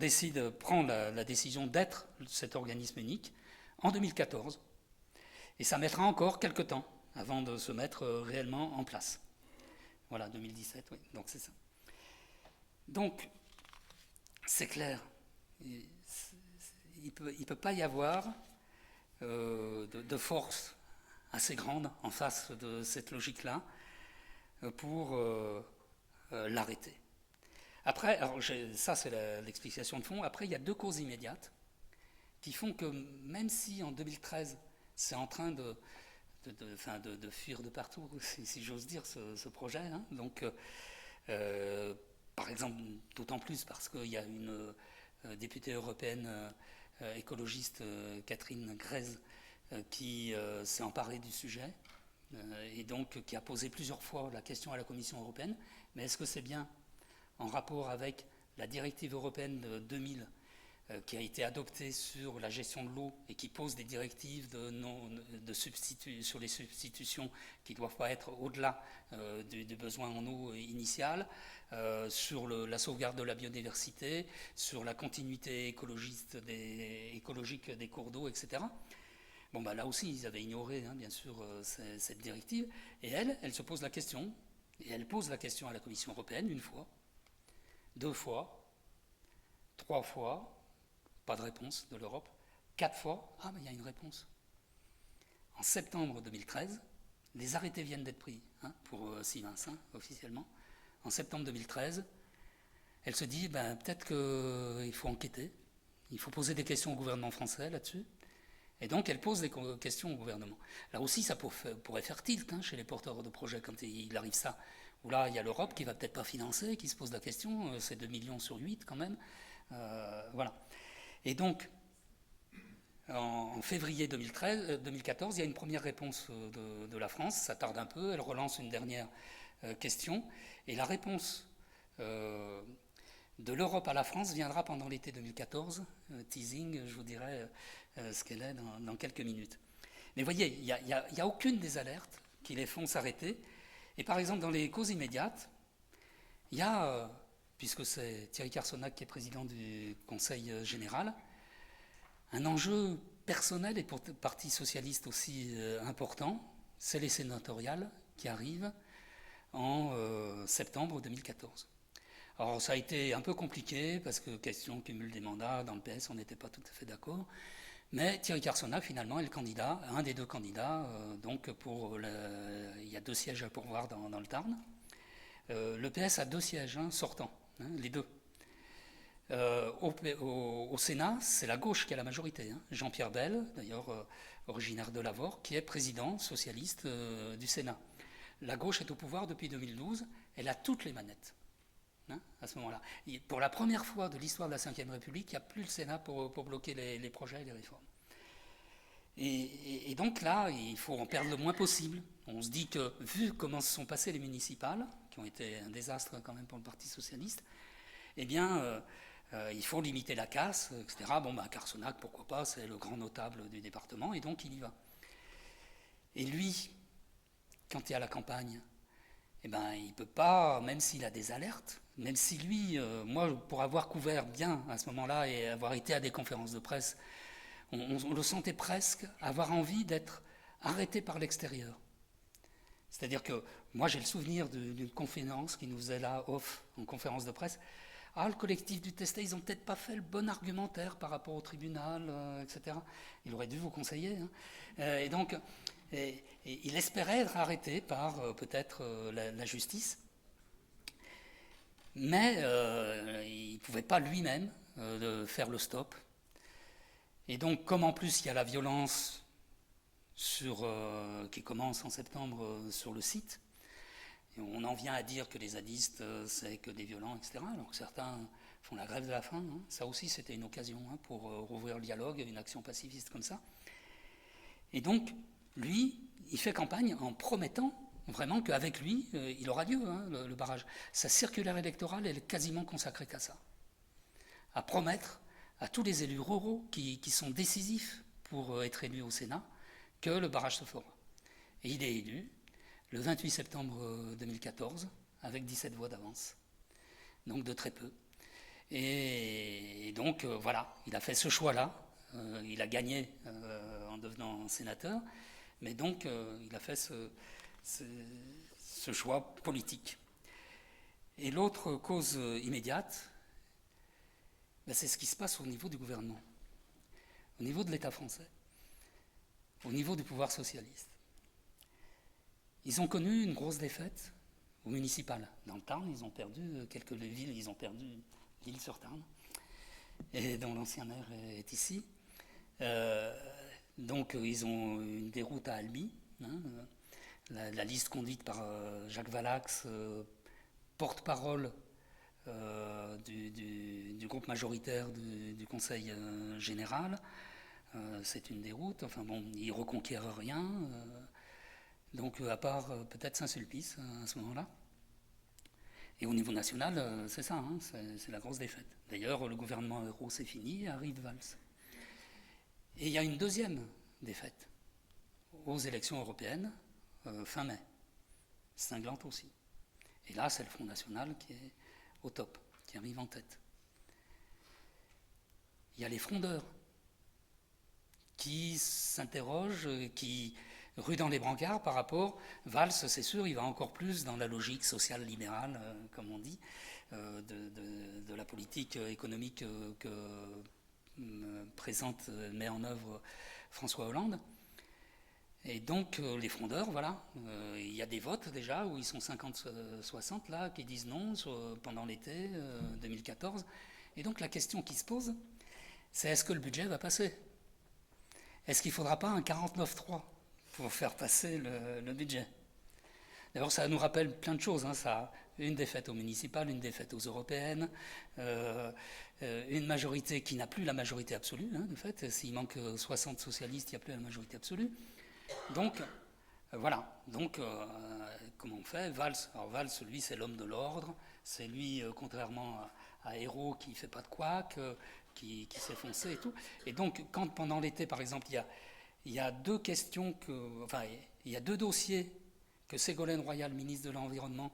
prend la décision d'être cet organisme unique en 2014. Et ça mettra encore quelques temps avant de se mettre réellement en place. Voilà, 2017, oui, donc c'est ça. Donc, c'est clair, il ne peut pas y avoir de force assez grande en face de cette logique-là pour l'arrêter. Après, alors ça c'est l'explication de fond. Après, il y a deux causes immédiates qui font que même si en 2013 c'est en train de fuir de partout, si j'ose dire, ce projet, hein, donc par exemple, d'autant plus parce qu'il y a une députée européenne écologiste, Catherine Grez, qui s'est emparée du sujet et donc qui a posé plusieurs fois la question à la Commission européenne, mais est-ce que c'est bien en rapport avec la directive européenne de 2000 qui a été adoptée sur la gestion de l'eau et qui pose des directives sur les substitutions qui ne doivent pas être au-delà du besoin en eau initial, sur la sauvegarde de la biodiversité, sur la continuité écologique des cours d'eau, etc. Bon, bah, là aussi, ils avaient ignoré, hein, bien sûr, cette directive. Et elle se pose la question, et elle pose la question à la Commission européenne une fois, 2 fois, 3 fois, pas de réponse de l'Europe, 4 fois, ah mais il y a une réponse. En septembre 2013, les arrêtés viennent d'être pris hein, pour Sivens, officiellement. En septembre 2013, elle se dit, peut-être qu'il faut enquêter, il faut poser des questions au gouvernement français là-dessus. Et donc elle pose des questions au gouvernement. Là aussi, ça pourrait faire tilt hein, chez les porteurs de projets quand il arrive ça. où là, il y a l'Europe qui va peut-être pas financer, qui se pose la question, c'est 2 millions sur 8 quand même. Voilà. Et donc, en février 2014, il y a une première réponse de la France, ça tarde un peu, elle relance une dernière question, et la réponse de l'Europe à la France viendra pendant l'été 2014, teasing, je vous dirai ce qu'elle est dans quelques minutes. Mais vous voyez, il n'y a aucune des alertes qui les font s'arrêter, et par exemple dans les causes immédiates, il y a, puisque c'est Thierry Carsonac qui est président du Conseil général, un enjeu personnel et pour le Parti socialiste aussi important, c'est les sénatoriales qui arrivent en septembre 2014. Alors ça a été un peu compliqué parce que question cumul des mandats, dans le PS on n'était pas tout à fait d'accord, mais Thierry Carsonac finalement est le candidat, un des deux candidats, donc il y a 2 sièges à pourvoir dans le Tarn. Le PS a 2 sièges sortants, les deux. Au Sénat, c'est la gauche qui a la majorité. Jean-Pierre Bel, d'ailleurs originaire de Lavore, qui est président socialiste du Sénat. La gauche est au pouvoir depuis 2012, elle a toutes les manettes à ce moment-là. Pour la première fois de l'histoire de la Ve République, il n'y a plus le Sénat pour bloquer les projets et les réformes. Et donc là, il faut en perdre le moins possible. On se dit que, vu comment se sont passées les municipales, qui ont été un désastre quand même pour le Parti socialiste, eh bien, il faut limiter la casse, etc. Bon, Carsonac, pourquoi pas, c'est le grand notable du département, et donc il y va. Et lui, quand il est à la campagne, eh ben, il ne peut pas, même s'il a des alertes, même si lui, moi, pour avoir couvert bien à ce moment-là et avoir été à des conférences de presse, on le sentait presque avoir envie d'être arrêté par l'extérieur. C'est-à-dire que moi, j'ai le souvenir d'une conférence qui nous faisait là, off, en conférence de presse. Le collectif du Testet, ils n'ont peut-être pas fait le bon argumentaire par rapport au tribunal, etc. Il aurait dû vous conseiller. Et donc, il espérait être arrêté par peut-être la justice, mais il ne pouvait pas lui-même faire le stop. Et donc, comme en plus il y a la violence qui commence en septembre sur le site, et on en vient à dire que les zadistes, c'est que des violents, etc. Alors que certains font la grève de la faim. Ça aussi, c'était une occasion pour rouvrir le dialogue, une action pacifiste comme ça. Et donc, lui, il fait campagne en promettant vraiment qu'avec lui, il aura lieu, le barrage. Sa circulaire électorale, elle est quasiment consacrée qu'à ça. À promettre à tous les élus ruraux qui sont décisifs pour être élus au Sénat que le barrage se fera. Et il est élu le 28 septembre 2014 avec 17 voix d'avance, donc de très peu. Et donc voilà, il a fait ce choix-là, il a gagné en devenant sénateur, mais donc il a fait ce choix politique. Et l'autre cause immédiate, c'est ce qui se passe au niveau du gouvernement, au niveau de l'État français, au niveau du pouvoir socialiste. Ils ont connu une grosse défaite au municipal. Dans le Tarn, ils ont perdu quelques villes, ils ont perdu l'Île-sur-Tarn, et dont l'ancien maire est ici. Donc ils ont une déroute à Albi. La liste conduite par Jacques Valax, porte-parole du groupe majoritaire du Conseil général. C'est une déroute. Enfin bon, ils ne reconquièrent rien. Donc à part peut-être Saint-Sulpice à ce moment-là. Et au niveau national, c'est ça, c'est la grosse défaite. D'ailleurs, le gouvernement euro c'est fini et arrive Valls. Et il y a une deuxième défaite aux élections européennes, fin mai, cinglante aussi. Et là, c'est le Front National qui est au top, qui arrive en tête. Il y a les frondeurs qui s'interrogent, qui ruent dans les brancards par rapport. Valls, c'est sûr, il va encore plus dans la logique sociale-libérale, comme on dit, de la politique économique que met en œuvre François Hollande. Et donc les frondeurs, voilà, il y a des votes déjà où ils sont 50-60 là, qui disent non pendant l'été 2014. Et donc la question qui se pose, c'est est-ce que le budget va passer? Est-ce qu'il ne faudra pas un 49-3 pour faire passer le budget? D'abord, ça nous rappelle plein de choses. Hein. Ça, une défaite aux municipales, une défaite aux européennes, une majorité qui n'a plus la majorité absolue. Hein, de fait, s'il manque 60 socialistes, il n'y a plus la majorité absolue. Donc, voilà. Donc, comment on fait? Valls, alors Valls, lui, c'est l'homme de l'ordre. C'est lui, contrairement à Hérault, qui ne fait pas de couac, qui s'est foncé et tout. Et donc, quand pendant l'été, par exemple, il y a deux questions enfin, il y a deux dossiers que Ségolène Royal, ministre de l'Environnement,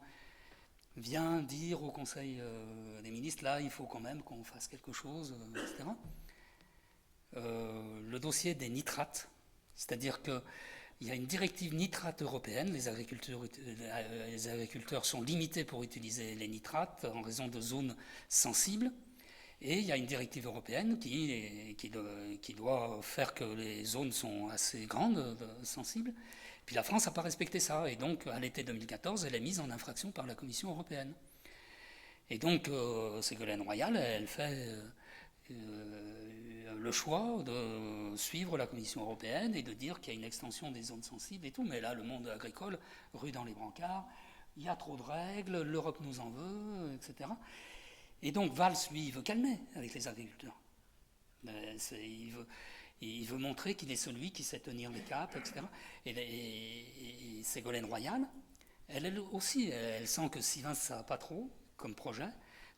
vient dire au Conseil des ministres, là, il faut quand même qu'on fasse quelque chose, etc. Le dossier des nitrates, c'est-à-dire qu'il y a une directive nitrate européenne, les agriculteurs sont limités pour utiliser les nitrates en raison de zones sensibles, et il y a une directive européenne qui doit faire que les zones sont assez grandes, sensibles. Puis la France n'a pas respecté ça, et donc à l'été 2014, elle est mise en infraction par la Commission européenne. Et donc Ségolène Royal, elle fait le choix de suivre la Commission européenne et de dire qu'il y a une extension des zones sensibles et tout, mais là le monde agricole rue dans les brancards, il y a trop de règles, l'Europe nous en veut, etc. Et donc Valls, lui, il veut calmer avec les agriculteurs. Il veut montrer qu'il est celui qui sait tenir les caps, etc. Et Ségolène Royal, elle aussi, elle sent que Sivens, ça va pas trop comme projet,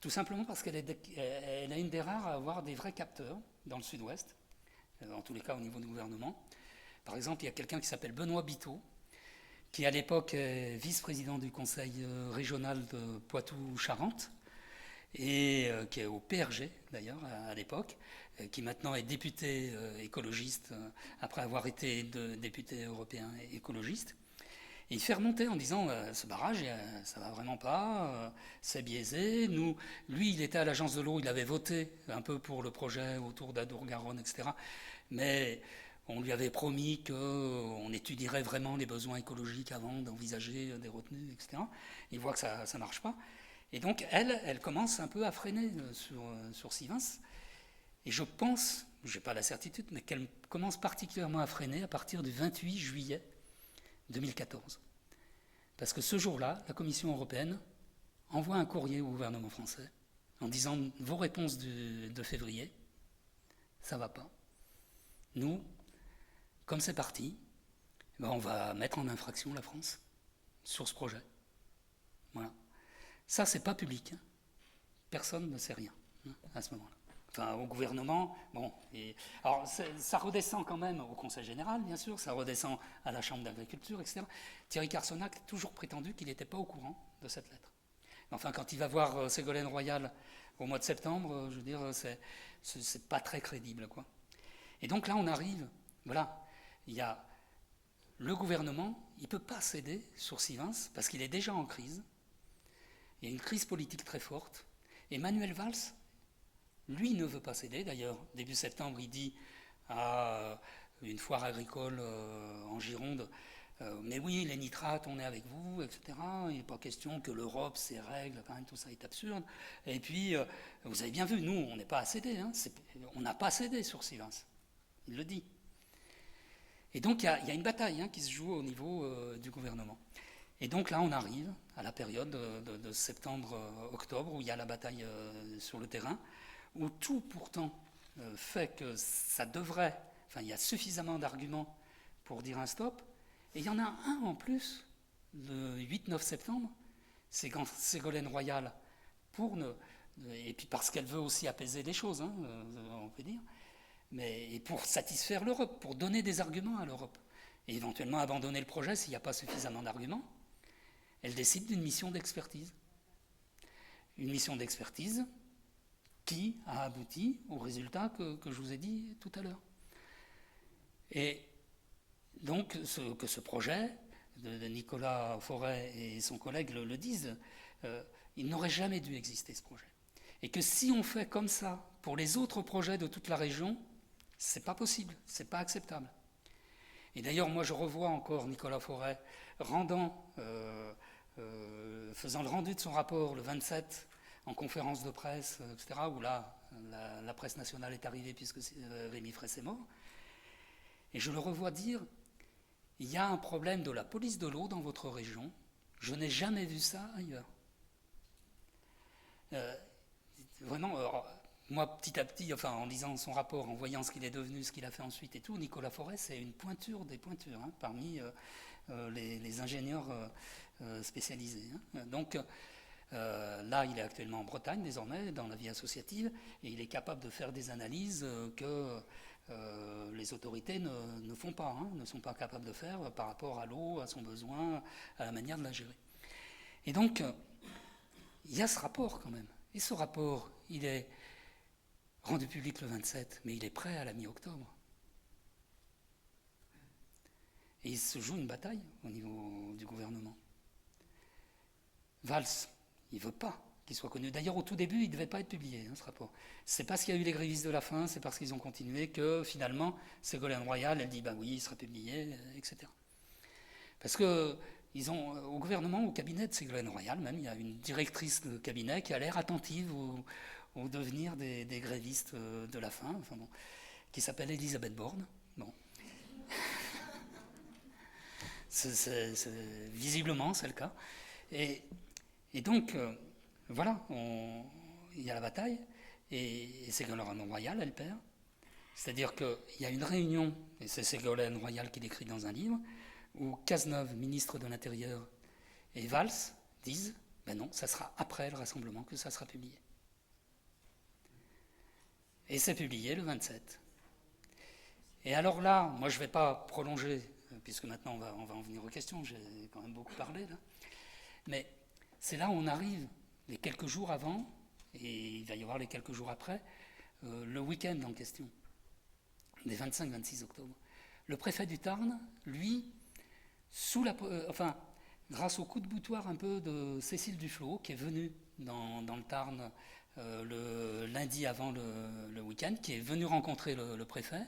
tout simplement parce qu'elle est une des rares à avoir des vrais capteurs dans le sud-ouest, en tous les cas au niveau du gouvernement. Par exemple, il y a quelqu'un qui s'appelle Benoît Biteau, qui à l'époque est vice-président du conseil régional de Poitou-Charentes, et qui est au PRG d'ailleurs à l'époque, qui maintenant est député écologiste après avoir été député européen écologiste. Et il fait remonter en disant ce barrage ça va vraiment pas, c'est biaisé. Lui il était à l'agence de l'eau, il avait voté un peu pour le projet autour d'Adour-Garonne, etc. Mais on lui avait promis qu'on étudierait vraiment les besoins écologiques avant d'envisager des retenues, etc. Il voit que ça ne marche pas. Et donc, elle commence un peu à freiner sur Sivens. Et je pense, je n'ai pas la certitude, mais qu'elle commence particulièrement à freiner à partir du 28 juillet 2014. Parce que ce jour-là, la Commission européenne envoie un courrier au gouvernement français en disant « Vos réponses de février, ça ne va pas. Nous, comme c'est parti, on va mettre en infraction la France sur ce projet. » Voilà. Ça, c'est pas public. Hein. Personne ne sait rien à ce moment-là. Enfin, au gouvernement, bon. Alors, ça redescend quand même au Conseil général, bien sûr, ça redescend à la Chambre d'agriculture, etc. Thierry Carcenac a toujours prétendu qu'il n'était pas au courant de cette lettre. Enfin, quand il va voir Ségolène Royal au mois de septembre, je veux dire, c'est pas très crédible, quoi. Et donc là, on arrive, voilà, il y a le gouvernement, il ne peut pas céder sur Sivens parce qu'il est déjà en crise. Il y a une crise politique très forte. Et Manuel Valls, lui, ne veut pas céder. D'ailleurs, début septembre, il dit à une foire agricole en Gironde mais oui, les nitrates, on est avec vous, etc. Il n'est pas question que l'Europe, ses règles, quand même, tout ça est absurde. Et puis, vous avez bien vu, nous, on n'est pas à céder. Hein, on n'a pas cédé sur Sivens. Il le dit. Et donc, il y a une bataille qui se joue au niveau du gouvernement. Et donc là, on arrive à la période de septembre-octobre, où il y a la bataille sur le terrain, où tout pourtant fait que ça devrait, enfin il y a suffisamment d'arguments pour dire un stop, et il y en a un en plus, le 8-9 septembre, c'est quand Ségolène Royal, et puis parce qu'elle veut aussi apaiser les choses, on peut dire, et pour satisfaire l'Europe, pour donner des arguments à l'Europe, et éventuellement abandonner le projet s'il n'y a pas suffisamment d'arguments, elle décide d'une mission d'expertise. Une mission d'expertise qui a abouti au résultat que je vous ai dit tout à l'heure. Et donc, que ce projet de Nicolas Forêt et son collègue le disent, il n'aurait jamais dû exister, ce projet. Et que si on fait comme ça pour les autres projets de toute la région, c'est pas possible, c'est pas acceptable. Et d'ailleurs, moi, je revois encore Nicolas Forêt faisant le rendu de son rapport le 27 en conférence de presse, etc., où là, la presse nationale est arrivée puisque Rémi Fraisse est mort. Et je le revois dire, il y a un problème de la police de l'eau dans votre région, Je n'ai jamais vu ça ailleurs. Vraiment, moi, petit à petit, enfin, en lisant son rapport, en voyant ce qu'il est devenu, ce qu'il a fait ensuite et tout, Nicolas Forest, c'est une pointure des pointures, hein, parmi les ingénieurs spécialisés. Hein. Donc, là, il est actuellement en Bretagne, désormais, dans la vie associative, et il est capable de faire des analyses que les autorités ne font pas, hein, ne sont pas capables de faire par rapport à l'eau, à son besoin, à la manière de la gérer. Et donc, il y a ce rapport quand même. Et ce rapport, il est rendu public le 27, mais il est prêt à la mi-octobre. Et il se joue une bataille au niveau du gouvernement. Valls, il ne veut pas qu'il soit connu. D'ailleurs, au tout début, il ne devait pas être publié, hein, ce rapport. C'est parce qu'il y a eu les grévistes de la faim, c'est parce qu'ils ont continué que finalement, Ségolène Royal, elle dit bah oui, il sera publié, etc. Parce que au gouvernement, au cabinet de Ségolène Royal, même, il y a une directrice de cabinet qui a l'air attentive au devenir des grévistes de la faim, enfin bon, qui s'appelle Elisabeth Borne. Bon. Visiblement, c'est le cas. Et donc, voilà, il y a la bataille, et Ségolène Royal, elle perd. C'est-à-dire qu'il y a une réunion, et c'est Ségolène Royal qui l'écrit dans un livre, où Cazeneuve, ministre de l'Intérieur, et Valls disent ben non, ça sera après le rassemblement que ça sera publié. Et c'est publié le 27. Et alors là, moi je ne vais pas prolonger, puisque maintenant on va en venir aux questions, j'ai quand même beaucoup parlé là. Mais c'est là où on arrive, les quelques jours avant, et il va y avoir les quelques jours après, le week-end en question, des 25-26 octobre. Le préfet du Tarn, lui, grâce au coup de boutoir un peu de Cécile Duflot, qui est venue dans le Tarn le lundi avant le week-end, qui est venue rencontrer le préfet,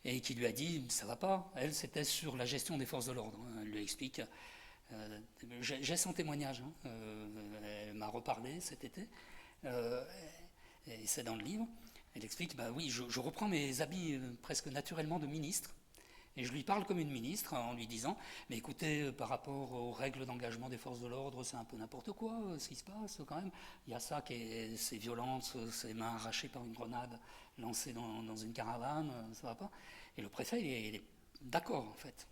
et qui lui a dit ça va pas. Elle, c'était sur la gestion des forces de l'ordre. Elle lui explique. J'ai son témoignage. Hein, elle m'a reparlé cet été. Et c'est dans le livre. Elle explique bah oui, je reprends mes habits presque naturellement de ministre. Et je lui parle comme une ministre en lui disant mais écoutez, par rapport aux règles d'engagement des forces de l'ordre, c'est un peu n'importe quoi ce qui se passe quand même. Il y a ça, ces violences, ces mains arrachées par une grenade lancée dans une caravane, ça va pas. Et le préfet, il est d'accord en fait.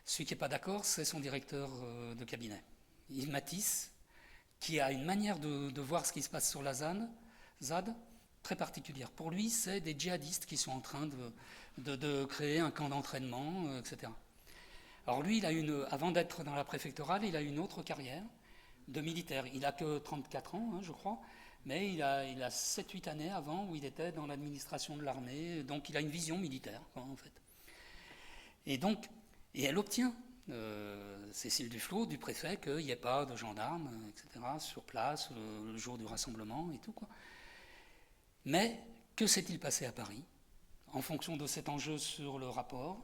Celui qui n'est pas d'accord, c'est son directeur de cabinet, Yves Matisse, qui a une manière de voir ce qui se passe sur la ZAD très particulière. Pour lui, c'est des djihadistes qui sont en train de créer un camp d'entraînement, etc. Alors lui, avant d'être dans la préfectorale, il a une autre carrière de militaire. Il n'a que 34 ans, hein, je crois, mais il a 7-8 années avant où il était dans l'administration de l'armée, donc il a une vision militaire, quoi, en fait. Et elle obtient, Cécile Duflot, du préfet, qu'il n'y ait pas de gendarmes, etc., sur place, le jour du rassemblement et tout, quoi. Mais que s'est-il passé à Paris, en fonction de cet enjeu sur le rapport?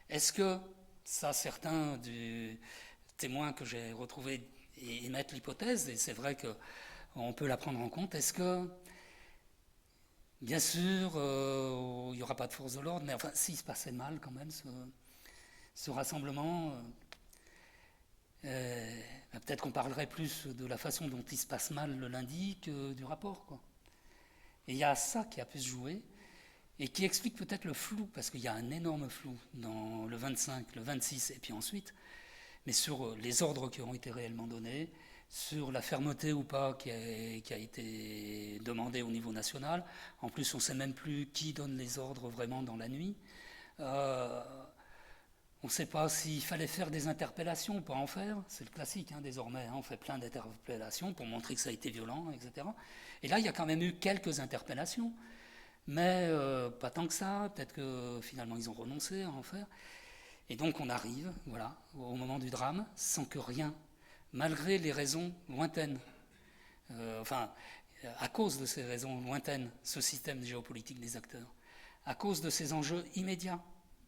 Est-ce que, ça, certains des témoins que j'ai retrouvés émettent l'hypothèse, et c'est vrai qu'on peut la prendre en compte, est-ce que, bien sûr, il n'y aura pas de force de l'ordre, mais enfin, s'il se passait mal quand même, ce rassemblement, peut-être qu'on parlerait plus de la façon dont il se passe mal le lundi que du rapport, quoi. Et il y a ça qui a pu se jouer, et qui explique peut-être le flou, parce qu'il y a un énorme flou dans le 25, le 26, et puis ensuite, mais sur les ordres qui ont été réellement donnés, sur la fermeté ou pas qui a été demandée au niveau national. En plus, on ne sait même plus qui donne les ordres vraiment dans la nuit. On ne sait pas s'il fallait faire des interpellations ou pas en faire. C'est le classique, hein, désormais. Hein, on fait plein d'interpellations pour montrer que ça a été violent, etc. Et là, il y a quand même eu quelques interpellations, mais pas tant que ça. Peut-être que finalement, ils ont renoncé à en faire. Et donc, on arrive, voilà, au moment du drame, sans que rien, malgré les raisons lointaines, à cause de ces raisons lointaines, ce système géopolitique des acteurs, à cause de ces enjeux immédiats,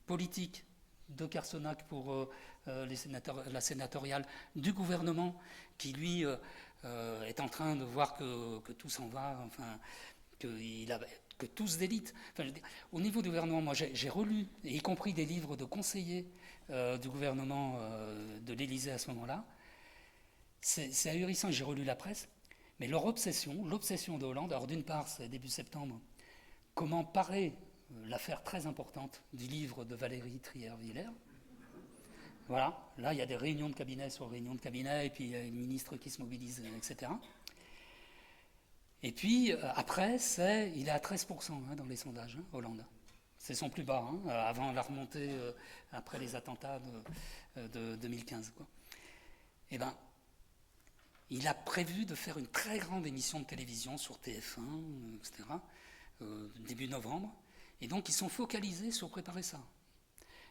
politiques, de Carcenac pour la sénatoriale, du gouvernement qui, lui, est en train de voir que tout s'en va, enfin, que tous d'élite. Enfin, je veux dire, au niveau du gouvernement, moi j'ai relu, y compris des livres de conseillers du gouvernement de l'Élysée à ce moment-là. C'est ahurissant, j'ai relu la presse, mais leur obsession, l'obsession de Hollande, alors d'une part, c'est début septembre, comment parer l'affaire très importante du livre de Valérie Trierweiler. Voilà, là il y a des réunions de cabinet sur réunions de cabinet, et puis il y a les ministres qui se mobilisent, etc. Et puis après, il est à 13% dans les sondages, Hollande. C'est son plus bas, avant la remontée après les attentats de 2015. Quoi. Et ben, il a prévu de faire une très grande émission de télévision sur TF1, etc., début novembre. Et donc, ils sont focalisés sur préparer ça.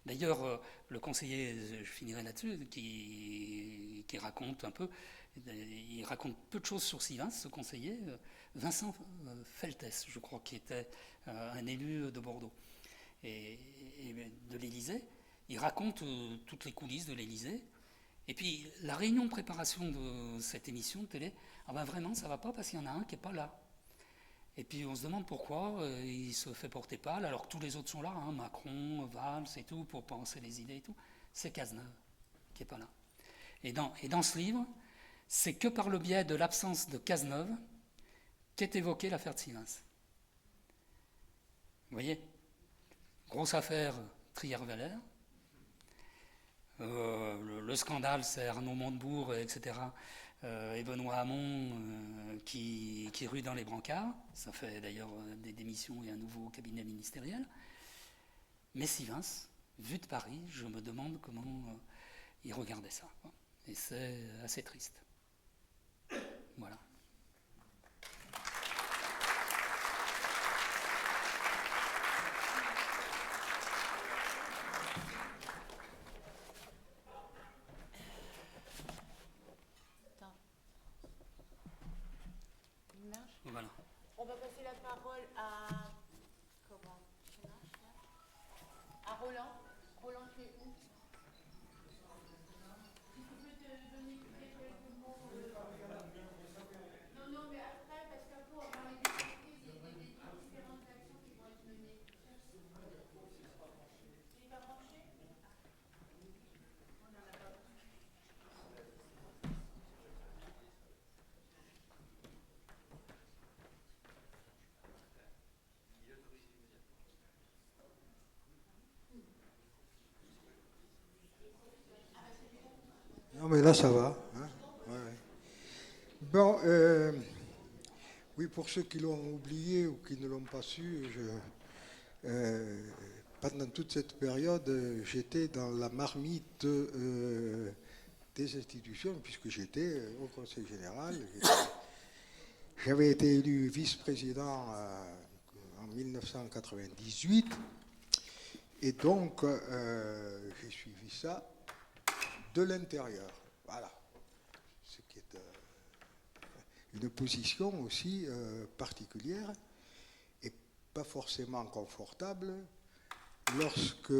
D'ailleurs, le conseiller, je finirai là-dessus, qui raconte un peu, il raconte peu de choses sur Sivens, ce conseiller, Vincent Feltès, je crois, qui était un élu de Bordeaux et de l'Élysée. Il raconte toutes les coulisses de l'Élysée. Et puis, la réunion de préparation de cette émission de télé, ah ben vraiment, ça ne va pas parce qu'il y en a un qui n'est pas là. Et puis, on se demande pourquoi il se fait porter pâle, alors que tous les autres sont là, Macron, Valls et tout, pour penser les idées et tout. C'est Cazeneuve qui n'est pas là. Et dans ce livre, c'est que par le biais de l'absence de Cazeneuve qu'est évoquée l'affaire de Sivens. Vous voyez ? Grosse affaire Trierweiler. Le scandale, c'est Arnaud Montebourg, etc., et Benoît Hamon qui ruent dans les brancards. Ça fait d'ailleurs des démissions et un nouveau cabinet ministériel. Mais Sivens, vu de Paris, je me demande comment il regardait ça. Quoi. Et c'est assez triste. Voilà. Voilà. On va passer la parole à Roland. Roland, tu es où? Si tu peux te donner quelques mots. Non, mais après, parce qu'après, on va parler des entreprises et des différentes actions qui vont être menées. Tu n'es pas branché? Non, mais là, ça va. Hein, ouais. Bon, oui, pour ceux qui l'ont oublié ou qui ne l'ont pas su, pendant toute cette période, j'étais dans la marmite des institutions, puisque j'étais au Conseil général. J'avais été élu vice-président en 1998, et donc j'ai suivi ça de l'intérieur. Voilà. Ce qui est une position aussi particulière et pas forcément confortable lorsque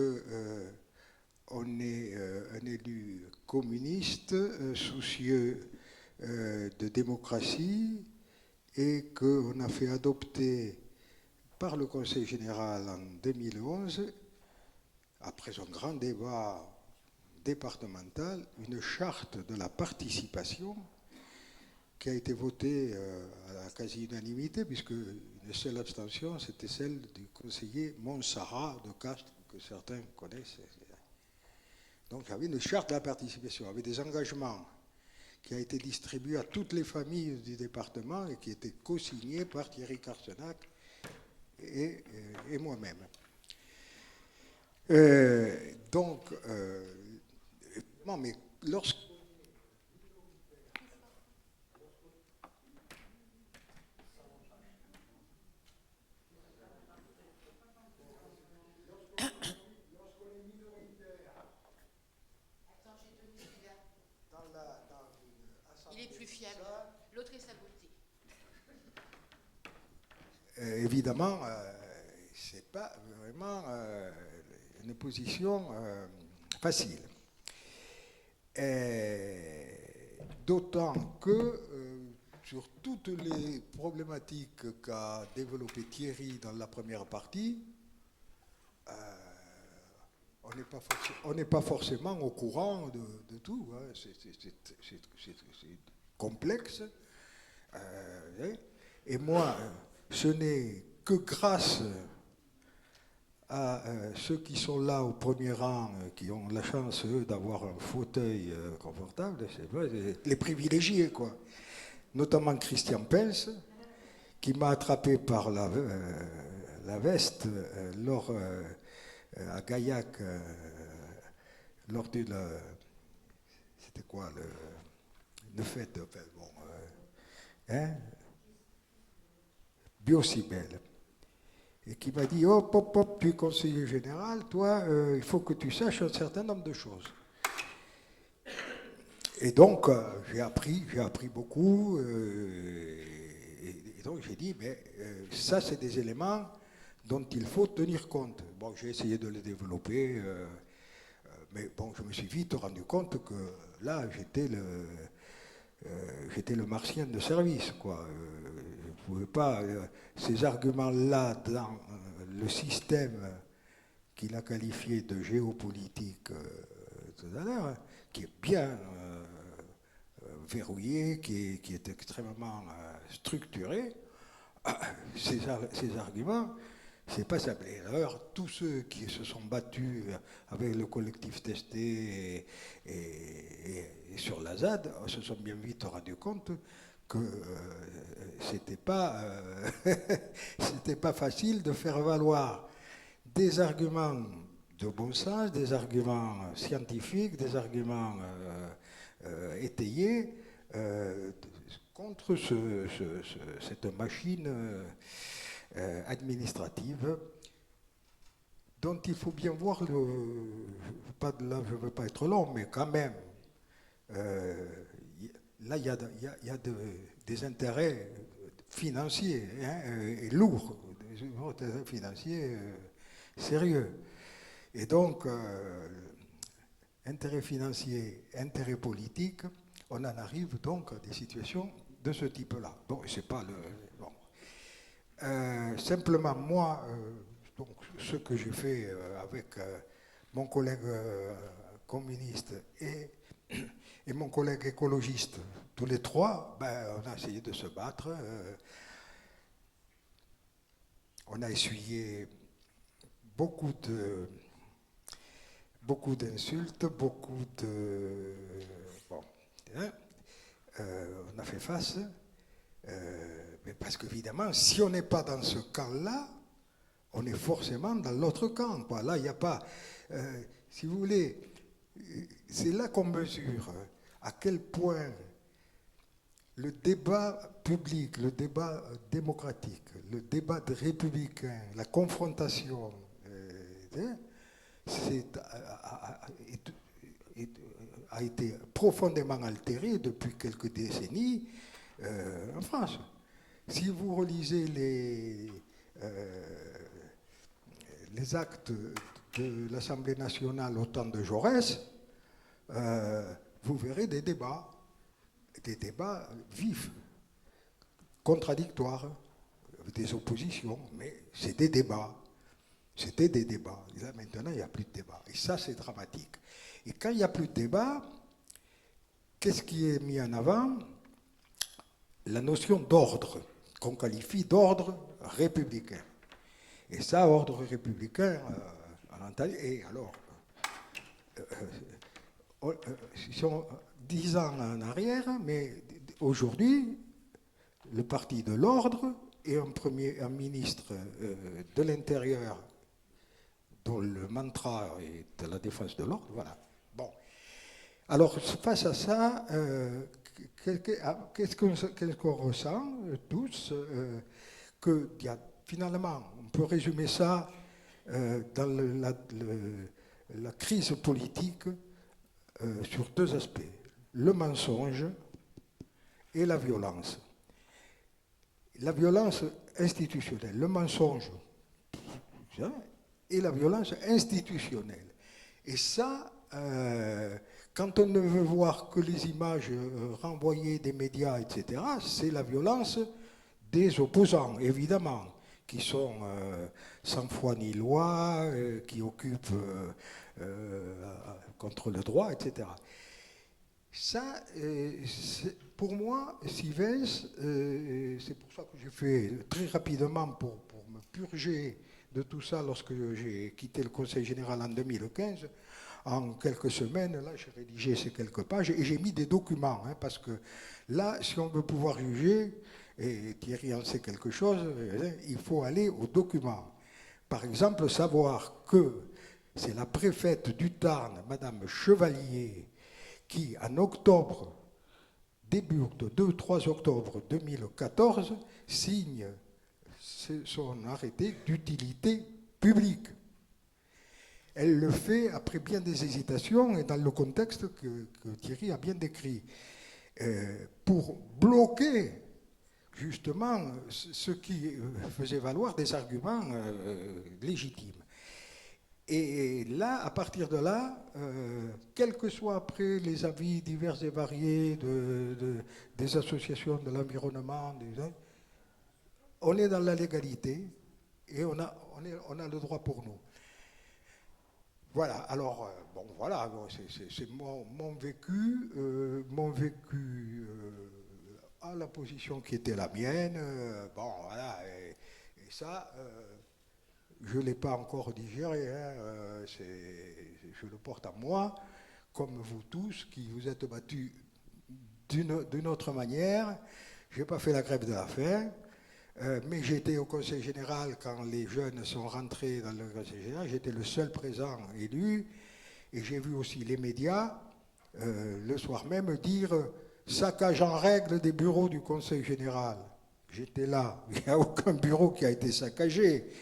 on est un élu communiste soucieux de démocratie et qu'on a fait adopter par le Conseil général en 2011, après un grand débat départementale, une charte de la participation qui a été votée à la quasi-unanimité, puisque une seule abstention, c'était celle du conseiller Montsarrat de Castres, que certains connaissent. Donc il y avait une charte de la participation, avec des engagements qui a été distribué à toutes les familles du département et qui était co-signé par Thierry Carsenac et moi-même. Mais lorsque... Il est plus fiable. L'autre est saboté. Évidemment, c'est pas vraiment une position facile. D'autant que sur toutes les problématiques qu'a développées Thierry dans la première partie, on n'est pas forcément au courant de tout. Hein. C'est complexe. Et moi, ce n'est que grâce à ceux qui sont là au premier rang, qui ont la chance, eux, d'avoir un fauteuil confortable, les privilégiés, quoi. Notamment Christian Pels, qui m'a attrapé par la veste à Gaillac, lors de c'était quoi, le fête, enfin, bon, Biocibel, et qui m'a dit, hop, hop, hop, tu es conseiller général, toi, il faut que tu saches un certain nombre de choses. Et donc, j'ai appris beaucoup, et donc j'ai dit, mais ça, c'est des éléments dont il faut tenir compte. Bon, j'ai essayé de les développer, mais bon, je me suis vite rendu compte que là, j'étais le martien de service, quoi. Je ne pouvais pas, ces arguments-là, dans le système qu'il a qualifié de géopolitique tout à l'heure, qui est bien verrouillé, qui est extrêmement structuré, ces arguments, c'est pas simple. Et d'ailleurs, tous ceux qui se sont battus avec le collectif testé et sur la ZAD se sont bien vite rendus compte que c'était pas facile de faire valoir des arguments de bon sens, des arguments scientifiques, des arguments étayés contre cette machine administrative dont il faut bien voir je ne veux pas être long, mais quand même, là il y a des intérêts financiers et lourds, des intérêts financiers sérieux. Et donc, intérêts financiers, intérêts politiques, on en arrive donc à des situations de ce type-là. Bon, c'est pas le... Bon. Simplement, moi, donc, ce que j'ai fait avec mon collègue communiste et mon collègue écologiste, tous les trois, on a essayé de se battre. On a essuyé beaucoup d'insultes, beaucoup de... Bon, hein, on a fait face, mais parce qu'évidemment, si on n'est pas dans ce camp-là, on est forcément dans l'autre camp, quoi. Là, il n'y a pas... si vous voulez, c'est là qu'on mesure à quel point le débat public, le débat démocratique, le débat républicain, la confrontation, a été profondément altéré depuis quelques décennies en France. Si vous relisez les actes de l'Assemblée nationale au temps de Jaurès, vous verrez des débats vifs, contradictoires, des oppositions, mais c'est des débats. C'était des débats. Et là, maintenant, il n'y a plus de débat. Et ça, c'est dramatique. Et quand il n'y a plus de débat, qu'est-ce qui est mis en avant? La notion d'ordre, qu'on qualifie d'ordre républicain. Et ça, ordre républicain, on entend. Et alors, sont 10 ans en arrière, mais aujourd'hui, le parti de l'ordre et un ministre de l'Intérieur dont le mantra est la défense de l'ordre, voilà. Bon. Alors, face à ça, qu'est-ce qu'on ressent tous que finalement, on peut résumer ça dans la crise politique sur deux aspects, le mensonge et la violence. La violence institutionnelle, le mensonge et la violence institutionnelle. Et ça, quand on ne veut voir que les images renvoyées des médias, etc., c'est la violence des opposants, évidemment, qui sont sans foi ni loi, qui occupent contre le droit, etc. Ça, pour moi, Sivens, c'est pour ça que j'ai fait très rapidement pour me purger de tout ça lorsque j'ai quitté le Conseil général en 2015. En quelques semaines, là, j'ai rédigé ces quelques pages et j'ai mis des documents, hein, parce que là, si on veut pouvoir juger, et Thierry en sait quelque chose, il faut aller aux documents. Par exemple, savoir que c'est la préfète du Tarn, Madame Chevalier, qui, en octobre, début octobre, 2-3 octobre 2014, signe son arrêté d'utilité publique. Elle le fait après bien des hésitations et dans le contexte que Thierry a bien décrit, pour bloquer justement ce qui faisait valoir des arguments légitimes. Et là, à partir de là, quels que soient après les avis divers et variés des associations de l'environnement, on est dans la légalité et on a le droit pour nous. Voilà, alors, bon, voilà, c'est mon vécu à la position qui était la mienne, bon, voilà, et ça, je ne l'ai pas encore digéré, hein, je le porte à moi, comme vous tous, qui vous êtes battus d'une autre manière. Je n'ai pas fait la grève de la faim, mais j'étais au Conseil général quand les jeunes sont rentrés dans le Conseil général, j'étais le seul présent élu, et j'ai vu aussi les médias, le soir même, dire « saccage en règle des bureaux du Conseil général ». J'étais là, il n'y a aucun bureau qui a été saccagé,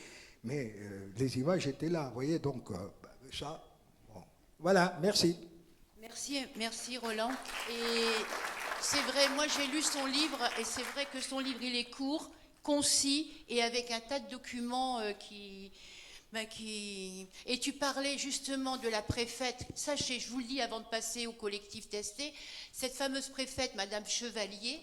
mais les images étaient là, vous voyez, donc ça, bon. Voilà, merci. Merci Roland. Et c'est vrai, moi j'ai lu son livre, et c'est vrai que son livre, il est court, concis, et avec un tas de documents qui... Et tu parlais justement de la préfète. Sachez, je vous le dis avant de passer au collectif testé, cette fameuse préfète, Madame Chevalier,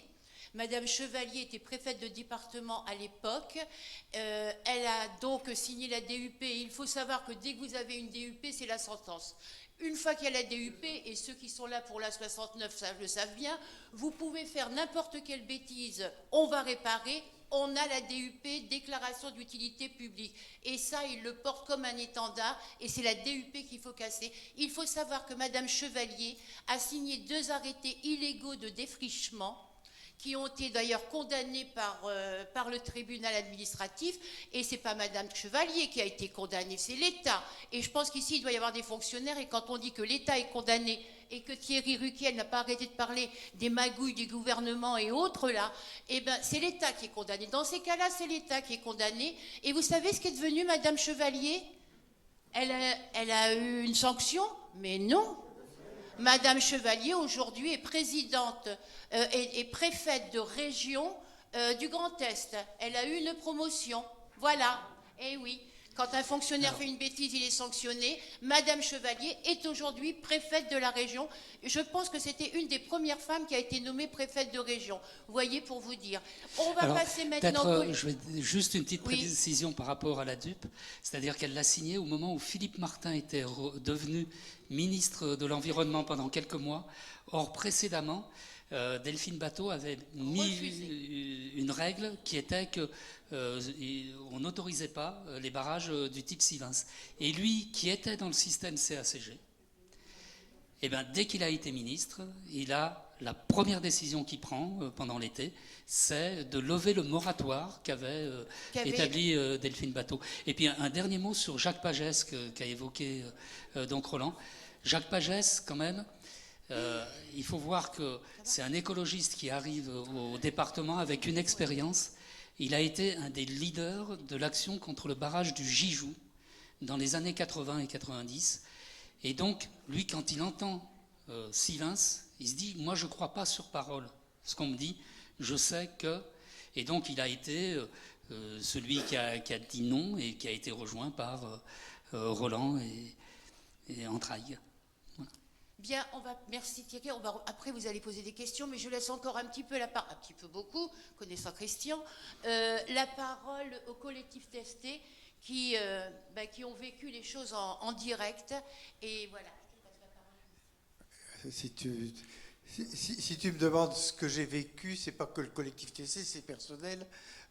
était préfète de département à l'époque. Elle a donc signé la DUP. Il faut savoir que dès que vous avez une DUP, c'est la sentence. Une fois qu'il y a la DUP, et ceux qui sont là pour la 69 le savent bien, vous pouvez faire n'importe quelle bêtise, on va réparer. On a la DUP, déclaration d'utilité publique. Et ça, il le porte comme un étendard, et c'est la DUP qu'il faut casser. Il faut savoir que Madame Chevalier a signé 2 arrêtés illégaux de défrichement, qui ont été d'ailleurs condamnés par le tribunal administratif, et c'est pas Madame Chevalier qui a été condamnée, c'est l'État. Et je pense qu'ici, il doit y avoir des fonctionnaires, et quand on dit que l'État est condamné, et que Thierry Ruquier n'a pas arrêté de parler des magouilles du gouvernement et autres là, eh ben c'est l'État qui est condamné. Dans ces cas-là, c'est l'État qui est condamné. Et vous savez ce qu'est devenu Madame Chevalier ? Elle a eu une sanction ? Mais non. Madame Chevalier, aujourd'hui, est présidente et préfète de région du Grand Est. Elle a eu une promotion. Voilà. Eh oui. Quand un fonctionnaire fait une bêtise, il est sanctionné. Madame Chevalier est aujourd'hui préfète de la région. Je pense que c'était une des premières femmes qui a été nommée préfète de région. Vous voyez, pour vous dire. On va passer maintenant... Je vais juste une petite précision par rapport à la DUP. C'est-à-dire qu'elle l'a signée au moment où Philippe Martin était devenu ministre de l'Environnement pendant quelques mois. Or, précédemment, Delphine Batho avait mis une règle qui était que on n'autorisait pas les barrages du type Sivens. Et lui, qui était dans le système CACG, eh ben, dès qu'il a été ministre, la première décision qu'il prend pendant l'été, c'est de lever le moratoire qu'avait établi Delphine Batho. Et puis un dernier mot sur Jacques Pagès qu'a évoqué donc Roland. Jacques Pagès, quand même, il faut voir que c'est un écologiste qui arrive au département avec une expérience. Il a été un des leaders de l'action contre le barrage du Gijou dans les années 80 et 90. Et donc, lui, quand il entend Sivens, il se dit « Moi, je ne crois pas sur parole. Ce qu'on me dit, je sais que... » Et donc, il a été celui qui a dit non et qui a été rejoint par Roland et Entrailles. Voilà. Bien, merci Thierry. Après, vous allez poser des questions, mais je laisse encore un petit peu un petit peu beaucoup, connaissant Christian, la parole aux collectifs testés qui ont vécu les choses en direct. Et voilà. Si tu me demandes ce que j'ai vécu, c'est pas que le collectif TC, c'est personnel.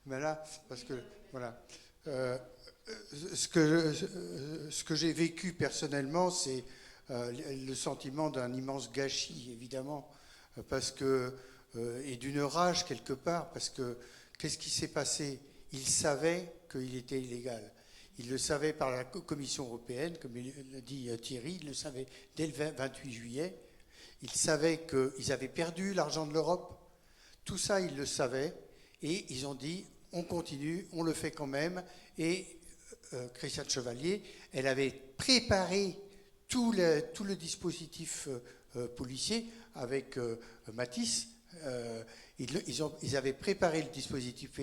Mais là, parce que voilà, ce que j'ai vécu personnellement, c'est le sentiment d'un immense gâchis, évidemment, parce que et d'une rage quelque part, parce que qu'est-ce qui s'est passé? Il savait qu'il était illégal. Il le savait par la Commission européenne, comme l'a dit Thierry, il le savait dès le 28 juillet. Il savait qu'ils avaient perdu l'argent de l'Europe. Tout ça, ils le savaient. Et ils ont dit, on continue, on le fait quand même. Et Christiane Chevalier, elle avait préparé tout le dispositif policier avec Matisse. Ils avaient préparé le dispositif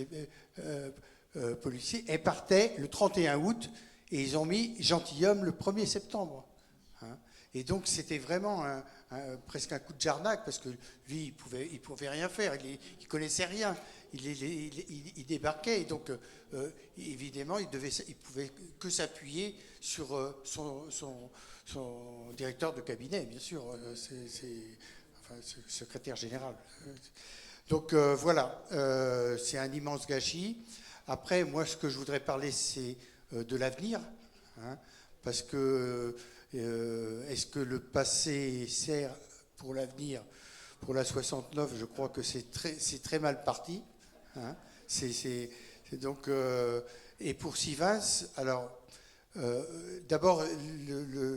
policier. Elle partait le 31 août et ils ont mis gentilhomme le 1er septembre. Hein. Et donc c'était vraiment presque un coup de jarnac parce que lui, il pouvait rien faire, il connaissait rien. Il débarquait et donc évidemment il pouvait que s'appuyer sur son directeur de cabinet, bien sûr, secrétaire général. Donc voilà, c'est un immense gâchis. Après, moi, ce que je voudrais parler, c'est de l'avenir, hein, parce que est-ce que le passé sert pour l'avenir? Pour la 69, je crois que c'est très mal parti. Hein. Donc, et pour Sivens, alors, d'abord,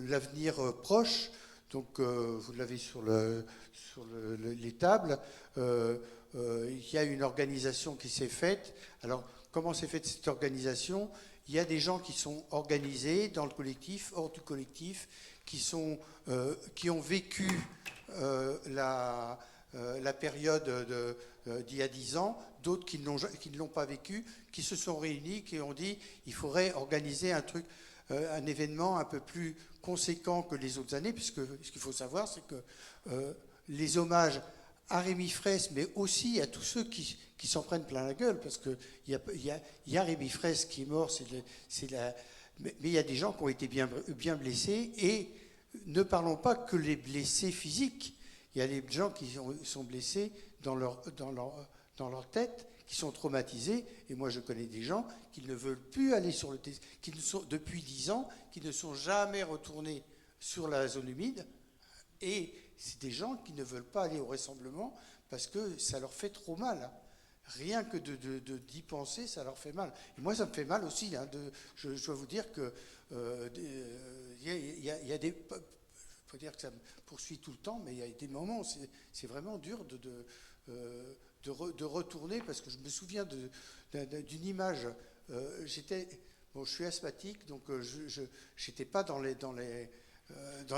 l'avenir proche, donc vous l'avez sur les tables, il y a une organisation qui s'est faite. Alors, comment s'est faite cette organisation? Il y a des gens qui sont organisés dans le collectif, hors du collectif, qui ont vécu la période d'il y a 10 ans, d'autres qui ne l'ont pas vécu, qui se sont réunis, qui ont dit il faudrait organiser un événement un peu plus conséquent que les autres années, puisque ce qu'il faut savoir, c'est que les hommages à Rémi Fraisse, mais aussi à tous ceux qui s'en prennent plein la gueule, parce qu'il y a Rémi Fraisse qui est mort, mais il y a des gens qui ont été bien blessés, et ne parlons pas que les blessés physiques, il y a des gens qui sont blessés dans leur tête, qui sont traumatisés, et moi je connais des gens qui ne veulent plus aller sur le terrain, depuis 10 ans, qui ne sont jamais retournés sur la zone humide, et c'est des gens qui ne veulent pas aller au rassemblement parce que ça leur fait trop mal. Rien que d'y penser, ça leur fait mal. Et moi, ça me fait mal aussi. Hein, je dois vous dire que il y a des... Il faut dire que ça me poursuit tout le temps, mais il y a des moments où c'est vraiment dur de retourner, parce que je me souviens d'une image. Je suis asthmatique, donc je n'étais pas dans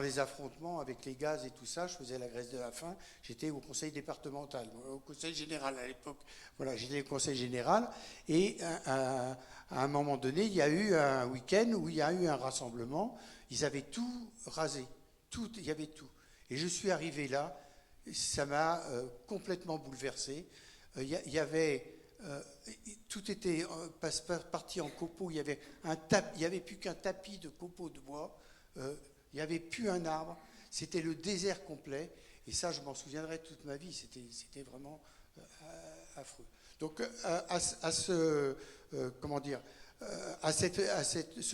les affrontements avec les gaz et tout ça. Je faisais la grève de la faim. J'étais au conseil départemental, au conseil général à l'époque. Voilà, j'étais au conseil général. Et à un moment donné, il y a eu un week-end où il y a eu un rassemblement. Ils avaient tout rasé. Il y avait tout. Et je suis arrivé là. Ça m'a complètement bouleversé. Il y avait... tout était parti en copeaux. Il y avait plus qu'un tapis de copeaux de bois. Il n'y avait plus un arbre. C'était le désert complet. Et ça, je m'en souviendrai toute ma vie. C'était vraiment affreux. Donc, à ce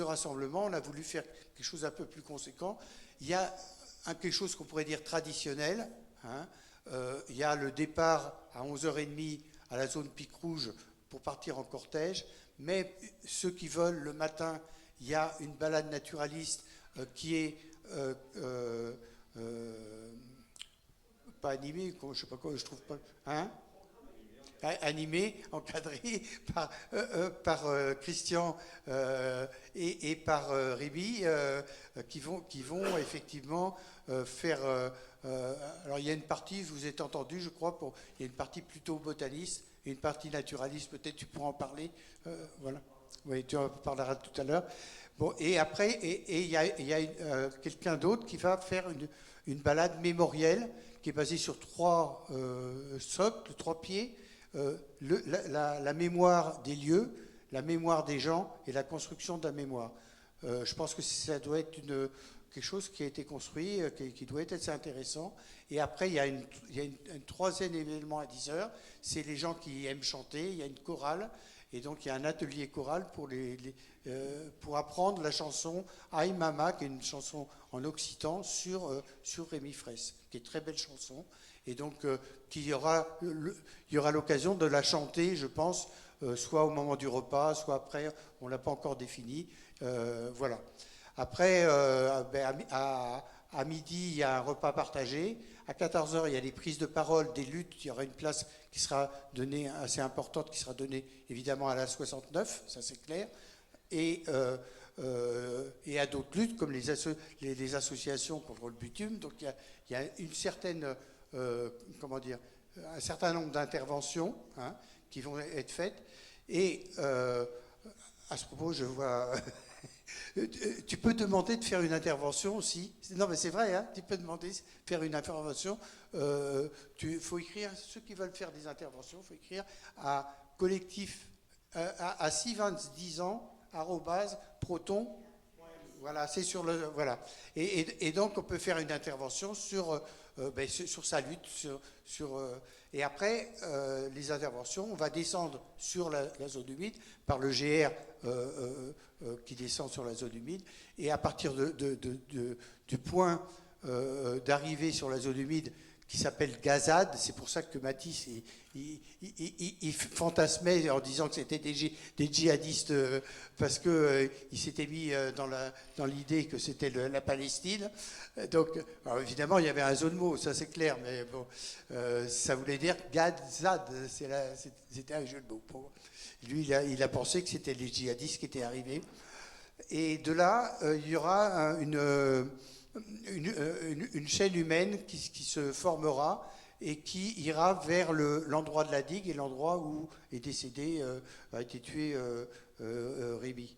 rassemblement, on a voulu faire quelque chose un peu plus conséquent. Il y a quelque chose qu'on pourrait dire traditionnel. Hein. Il y a le départ à 11h30 à la zone Pic Rouge pour partir en cortège. Mais ceux qui veulent, le matin, il y a une balade naturaliste qui est pas animée, je ne sais pas quoi, je trouve pas... Hein, animé, encadré par Christian et par Ribi, qui vont effectivement faire... alors il y a une partie, je vous ai entendu, je crois, il y a une partie plutôt botaniste et une partie naturaliste, peut-être tu pourras en parler. Voilà. Oui, tu en parleras tout à l'heure. Bon, et après, il y a quelqu'un d'autre qui va faire une balade mémorielle qui est basée sur 3 socles, 3 pieds, la mémoire des lieux, la mémoire des gens et la construction de la mémoire. Je pense que ça doit être quelque chose qui a été construit, qui doit être assez intéressant. Et après, il y a un troisième événement à 10 heures, c'est les gens qui aiment chanter, il y a une chorale, et donc il y a un atelier choral pour apprendre la chanson Aïe Mama, qui est une chanson en occitan sur Rémi Fraisse, qui est une très belle chanson, et donc il y aura l'occasion de la chanter, je pense, soit au moment du repas, soit après, on ne l'a pas encore défini. Voilà. Après, à midi, il y a un repas partagé. À 14 heures, il y a des prises de parole, des luttes. Il y aura une place qui sera donnée, assez importante, qui sera donnée évidemment à la 69, ça c'est clair. Et à d'autres luttes, comme les associations contre le bitume. Donc il y a une certaine, un certain nombre d'interventions qui vont être faites. Et à ce propos, je vois... Tu peux demander de faire une intervention aussi. Non, mais c'est vrai, hein, tu peux demander de faire une intervention. Faut écrire, ceux qui veulent faire des interventions, il faut écrire à collectif, à 6-20-10 ans, @proton. Voilà, c'est sur le. Voilà. Et donc, on peut faire une intervention sur sa lutte. Et après, les interventions, on va descendre sur la zone humide par le GR qui descend sur la zone humide. Et à partir du point d'arrivée sur la zone humide qui s'appelle Gazade, c'est pour ça que Matisse il fantasmait en disant que c'était des djihadistes parce qu'il s'était mis dans l'idée que c'était la Palestine. Donc, alors évidemment, il y avait un jeu de mots, ça c'est clair, mais bon, ça voulait dire Gazade, c'était un jeu de mots. Lui, il a pensé que c'était les djihadistes qui étaient arrivés. Et de là, il y aura une chaîne humaine qui se formera et qui ira vers l'endroit de la digue et l'endroit où est décédé, a été tué Rémi.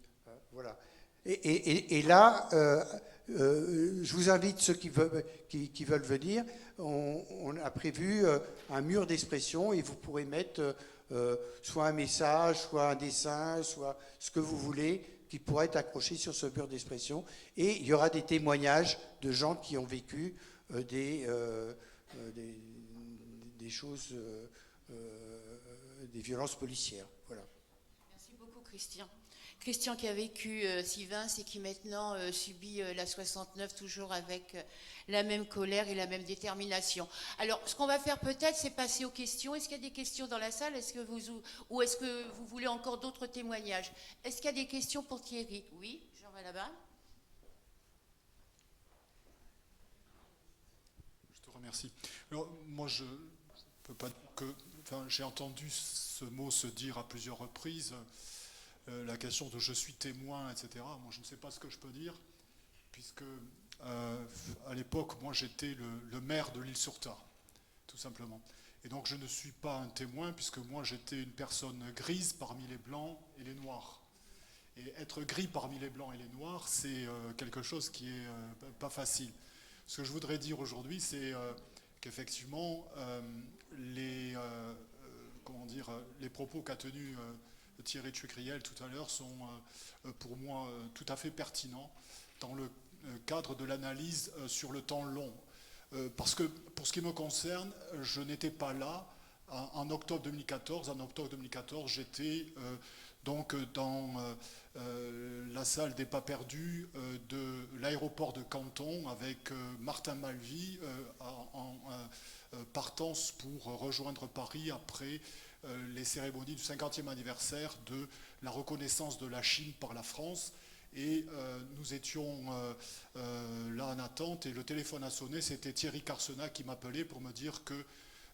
Voilà. Et là, je vous invite, ceux qui veulent venir, on a prévu un mur d'expression et vous pourrez mettre soit un message, soit un dessin, soit ce que vous voulez, qui pourra être accroché sur ce mur d'expression. Et il y aura des témoignages de gens qui ont vécu des choses, des violences policières. Voilà. Merci beaucoup, Christian. Christian qui a vécu Sivins et qui maintenant subit la 69 toujours avec la même colère et la même détermination. Alors, ce qu'on va faire peut-être, c'est passer aux questions. Est-ce qu'il y a des questions dans la salle? Ou est-ce que vous voulez encore d'autres témoignages? Est-ce qu'il y a des questions pour Thierry? Oui, j'en vais là-bas. Je te remercie. Alors, moi, je peux pas j'ai entendu ce mot se dire à plusieurs reprises. La question de je suis témoin, etc. Moi, je ne sais pas ce que je peux dire, puisque à l'époque, moi, j'étais le maire de l'Île-sur-Tard, tout simplement. Et donc, je ne suis pas un témoin, puisque moi, j'étais une personne grise parmi les blancs et les noirs. Et être gris parmi les blancs et les noirs, c'est quelque chose qui est pas facile. Ce que je voudrais dire aujourd'hui, c'est qu'effectivement, les propos qu'a tenus Thierry Tuecriel tout à l'heure sont pour moi tout à fait pertinents dans le cadre de l'analyse sur le temps long. Parce que pour ce qui me concerne, je n'étais pas là en octobre 2014. En octobre 2014, j'étais donc dans la salle des pas perdus de l'aéroport de Canton avec Martin Malvy en partance pour rejoindre Paris après les cérémonies du 50e anniversaire de la reconnaissance de la Chine par la France. Et nous étions là en attente et le téléphone a sonné. C'était Thierry Carsenat qui m'appelait pour me dire que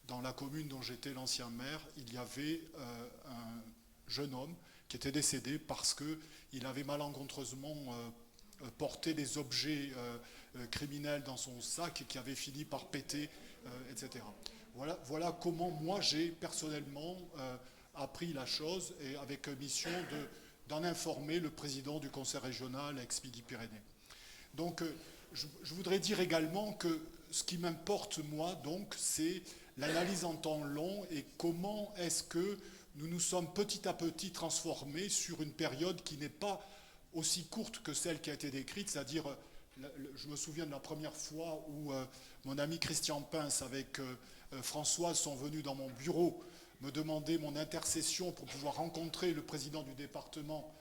dans la commune dont j'étais l'ancien maire, il y avait un jeune homme qui était décédé parce qu'il avait malencontreusement porté des objets criminels dans son sac et qui avait fini par péter, etc. Voilà comment moi j'ai personnellement appris la chose et avec mission d'en informer le président du conseil régional ex-Midi-Pyrénées. Donc, je voudrais dire également que ce qui m'importe, moi, donc, c'est l'analyse en temps long et comment est-ce que nous nous sommes petit à petit transformés sur une période qui n'est pas aussi courte que celle qui a été décrite, c'est-à-dire, je me souviens de la première fois où mon ami Christian Pince avec Françoise sont venus dans mon bureau me demander mon intercession pour pouvoir rencontrer le président du département,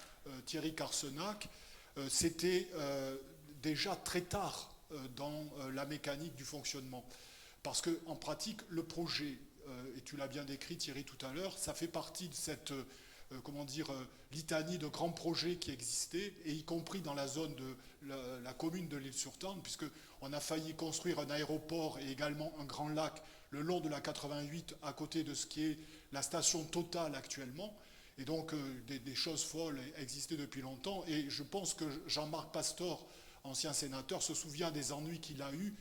Thierry Carsenac. C'était déjà très tard dans la mécanique du fonctionnement. Parce qu'en pratique, le projet, et tu l'as bien décrit Thierry tout à l'heure, ça fait partie de cette litanie de grands projets qui existaient, et y compris dans la zone de la commune de l'Île-sur-Tarn, puisqu'on a failli construire un aéroport et également un grand lac le long de la 88 à côté de ce qui est la station Total actuellement. Et donc des choses folles existaient depuis longtemps, et je pense que Jean-Marc Pastor, ancien sénateur, se souvient des ennuis qu'il a eus.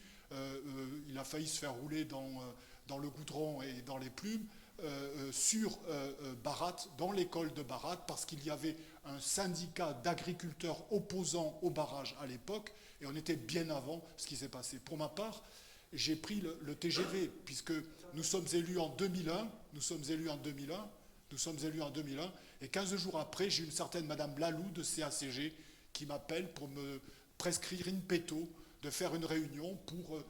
Il a failli se faire rouler dans le goudron et dans les plumes sur Barat, dans l'école de Barat, parce qu'il y avait un syndicat d'agriculteurs opposants au barrage à l'époque, et on était bien avant ce qui s'est passé. Pour ma part, j'ai pris le TGV, puisque nous sommes élus en 2001, et 15 jours après, j'ai une certaine Madame Lalou de CACG qui m'appelle pour me prescrire in petto de faire une réunion pour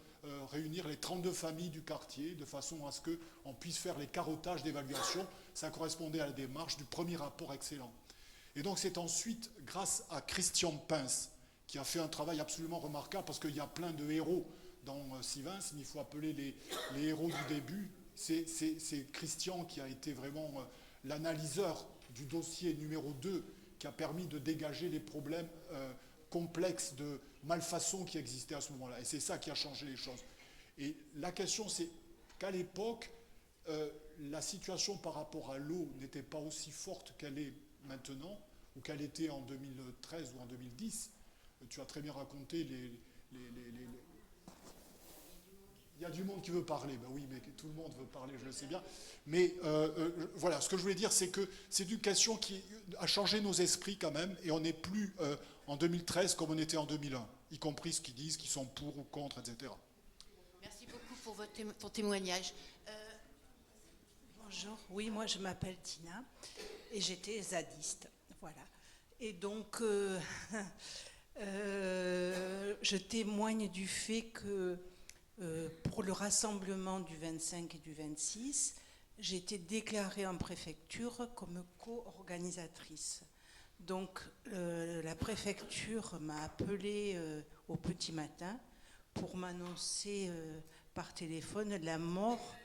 réunir les 32 familles du quartier de façon à ce qu'on puisse faire les carottages d'évaluation. Ça correspondait à la démarche du premier rapport excellent. Et donc c'est ensuite grâce à Christian Pince qui a fait un travail absolument remarquable, parce qu'il y a plein de héros dans Sivins, mais il faut appeler les héros du début. C'est Christian qui a été vraiment l'analyseur du dossier numéro 2 qui a permis de dégager les problèmes complexes de malfaçon qui existaient à ce moment-là. Et c'est ça qui a changé les choses. Et la question, c'est qu'à l'époque, la situation par rapport à l'eau n'était pas aussi forte qu'elle est maintenant, ou qu'elle était en 2013 ou en 2010. Tu as très bien raconté Il y a du monde qui veut parler. Ben oui, mais tout le monde veut parler, je le sais bien. Mais voilà, ce que je voulais dire, c'est que c'est une question qui a changé nos esprits quand même, et on n'est plus en 2013 comme on était en 2001, y compris ce qu'ils disent, qu'ils sont pour ou contre, etc. Merci beaucoup pour ton témoignage. Bonjour, oui, moi je m'appelle Tina et j'étais zadiste, voilà. Et donc, je témoigne du fait que pour le rassemblement du 25 et du 26, j'ai été déclarée en préfecture comme co-organisatrice. Donc la préfecture m'a appelée au petit matin pour m'annoncer par téléphone la mort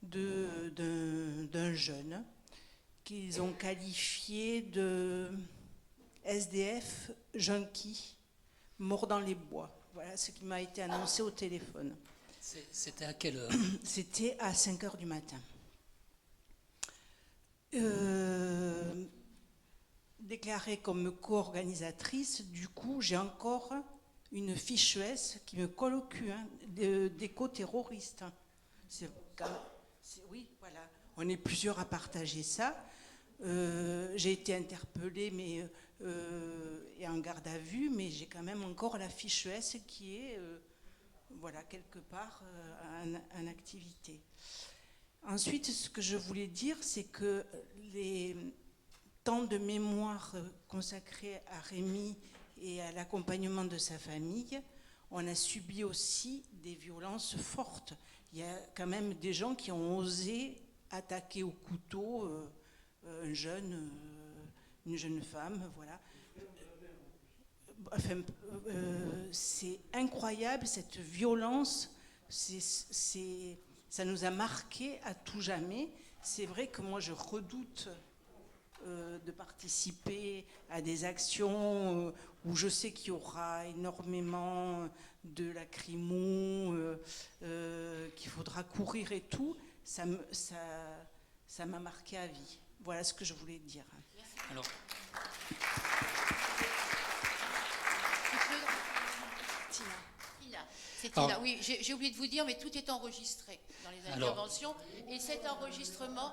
d'un jeune qu'ils ont qualifié de SDF junkie, mort dans les bois. Voilà ce qui m'a été annoncé au téléphone. C'était à quelle heure? C'était à 5 heures du matin. Déclarée comme co-organisatrice, du coup, j'ai encore une fiche S qui me colle au cul, hein, d'éco-terroriste. Oui, voilà. On est plusieurs à partager ça. J'ai été interpellée et en garde à vue, mais j'ai quand même encore la fiche S qui est voilà, quelque part en activité. Ensuite, ce que je voulais dire, c'est que les temps de mémoire consacrés à Rémi et à l'accompagnement de sa famille, on a subi aussi des violences fortes. Il y a quand même des gens qui ont osé attaquer au couteau une jeune femme, voilà. Enfin, c'est incroyable, cette violence, ça nous a marqué à tout jamais. C'est vrai que moi je redoute de participer à des actions où je sais qu'il y aura énormément de lacrymos, qu'il faudra courir et tout. Ça m'a marqué à vie. Voilà ce que je voulais dire. Alors, Tina. C'est Alors- Tina. Oui, j'ai oublié de vous dire, mais tout est enregistré dans les Alors- interventions. Et cet enregistrement,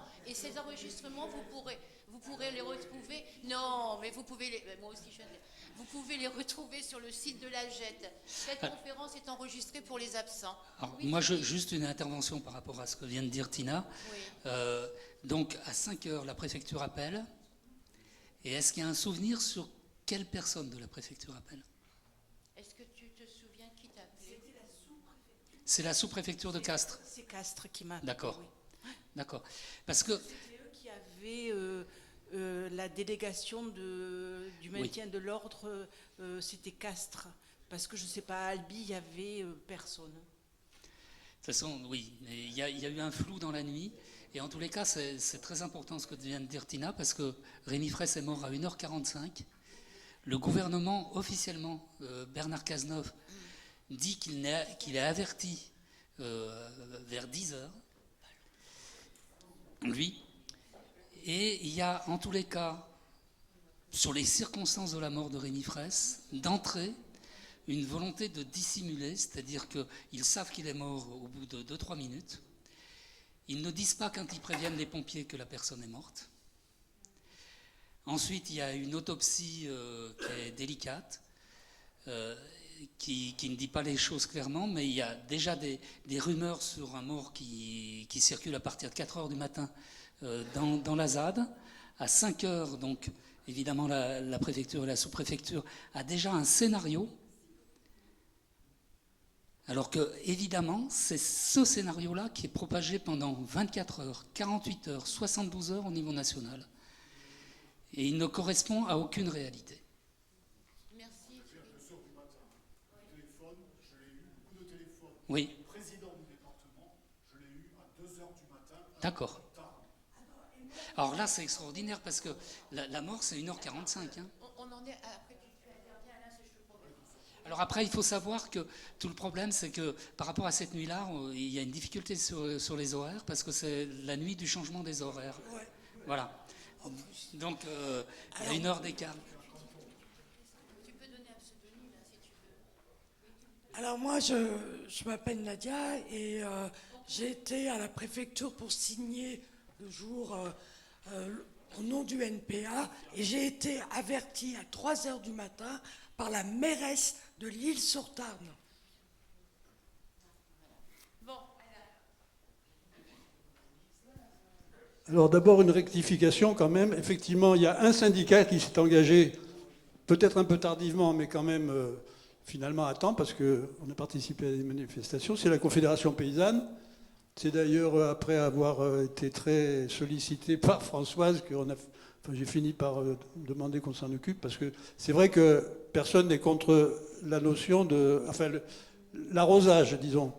vous pourrez les retrouver. Non, mais vous pouvez les. Moi aussi, je viens de les- Vous pouvez les retrouver sur le site de la JET. Cette conférence est enregistrée pour les absents. Alors, Oui, moi, Philippe. juste une intervention par rapport à ce que vient de dire Tina. Oui. Donc, à 5 heures, la préfecture appelle. Et est-ce qu'il y a un souvenir sur quelle personne de la préfecture appelle? Est-ce que tu te souviens qui t'a appelé? C'est la sous-préfecture de Castres. C'est Castres qui m'a appelé, D'accord. oui. D'accord. Parce que, C'est eux qui avaient la délégation du maintien de l'ordre, c'était Castres. Parce que je ne sais pas, à Albi, il n'y avait personne. de toute façon, oui, mais il y a eu un flou dans la nuit. Et en tous les cas, c'est très important ce que vient de dire Tina, parce que Rémi Fraisse est mort à 1h45. Le gouvernement, officiellement, Bernard Cazeneuve, dit qu'il est averti vers 10h, lui. Et il y a, en tous les cas, sur les circonstances de la mort de Rémi Fraisse, d'entrée, une volonté de dissimuler, c'est-à-dire qu'ils savent qu'il est mort au bout de 2-3 minutes. Ils ne disent pas quand ils préviennent les pompiers que la personne est morte. Ensuite, il y a une autopsie qui est délicate, qui ne dit pas les choses clairement, mais il y a déjà des rumeurs sur un mort qui circulent à partir de 4 heures du matin dans la ZAD. À 5 heures, donc, évidemment, la préfecture et la sous-préfecture a déjà un scénario. Alors que, évidemment, c'est ce scénario-là qui est propagé pendant 24 heures, 48 heures, 72 heures au niveau national. Et il ne correspond à aucune réalité. Merci. Oui, Le président du département, je l'ai eu à 2h du matin. d'accord. Alors là, c'est extraordinaire parce que la mort, c'est 1h45. Hein. On en est. Après, tu interviens, Alain, si je te propose. Alors après, il faut savoir que tout le problème, c'est que par rapport à cette nuit-là, il y a une difficulté sur les horaires parce que c'est la nuit du changement des horaires. Ouais. Voilà. Donc, il y a une heure d'écart. Tu peux donner un pseudonyme, là, si tu veux. Alors moi, je m'appelle Nadia et j'ai été à la préfecture pour signer le jour au nom du NPA et j'ai été avertie à 3 heures du matin par la mairesse de l'Île-sur-Tarn. Bon, Alors d'abord une rectification quand même. Effectivement, il y a un syndicat qui s'est engagé, peut-être un peu tardivement, mais quand même finalement à temps, parce qu'on a participé à des manifestations. C'est la Confédération paysanne. C'est d'ailleurs après avoir été très sollicité par Françoise que j'ai fini par demander qu'on s'en occupe, parce que c'est vrai que personne n'est contre la notion de... Enfin, l'arrosage, disons.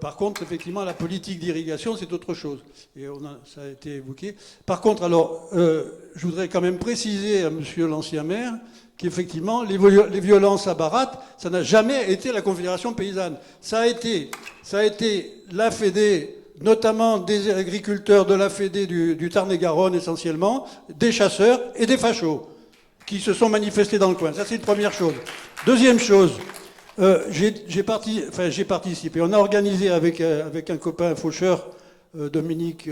Par contre, effectivement, la politique d'irrigation, c'est autre chose. Et ça a été évoqué. Par contre, alors, je voudrais quand même préciser à monsieur l'ancien maire qu'effectivement, les violences à Barat, ça n'a jamais été la Confédération paysanne. Ça a été la Fédé, notamment des agriculteurs de la Fédé du Tarn-et-Garonne essentiellement, des chasseurs et des fachos qui se sont manifestés dans le coin. Ça, c'est une première chose. Deuxième chose, j'ai participé. On a organisé avec un copain faucheur, Dominique,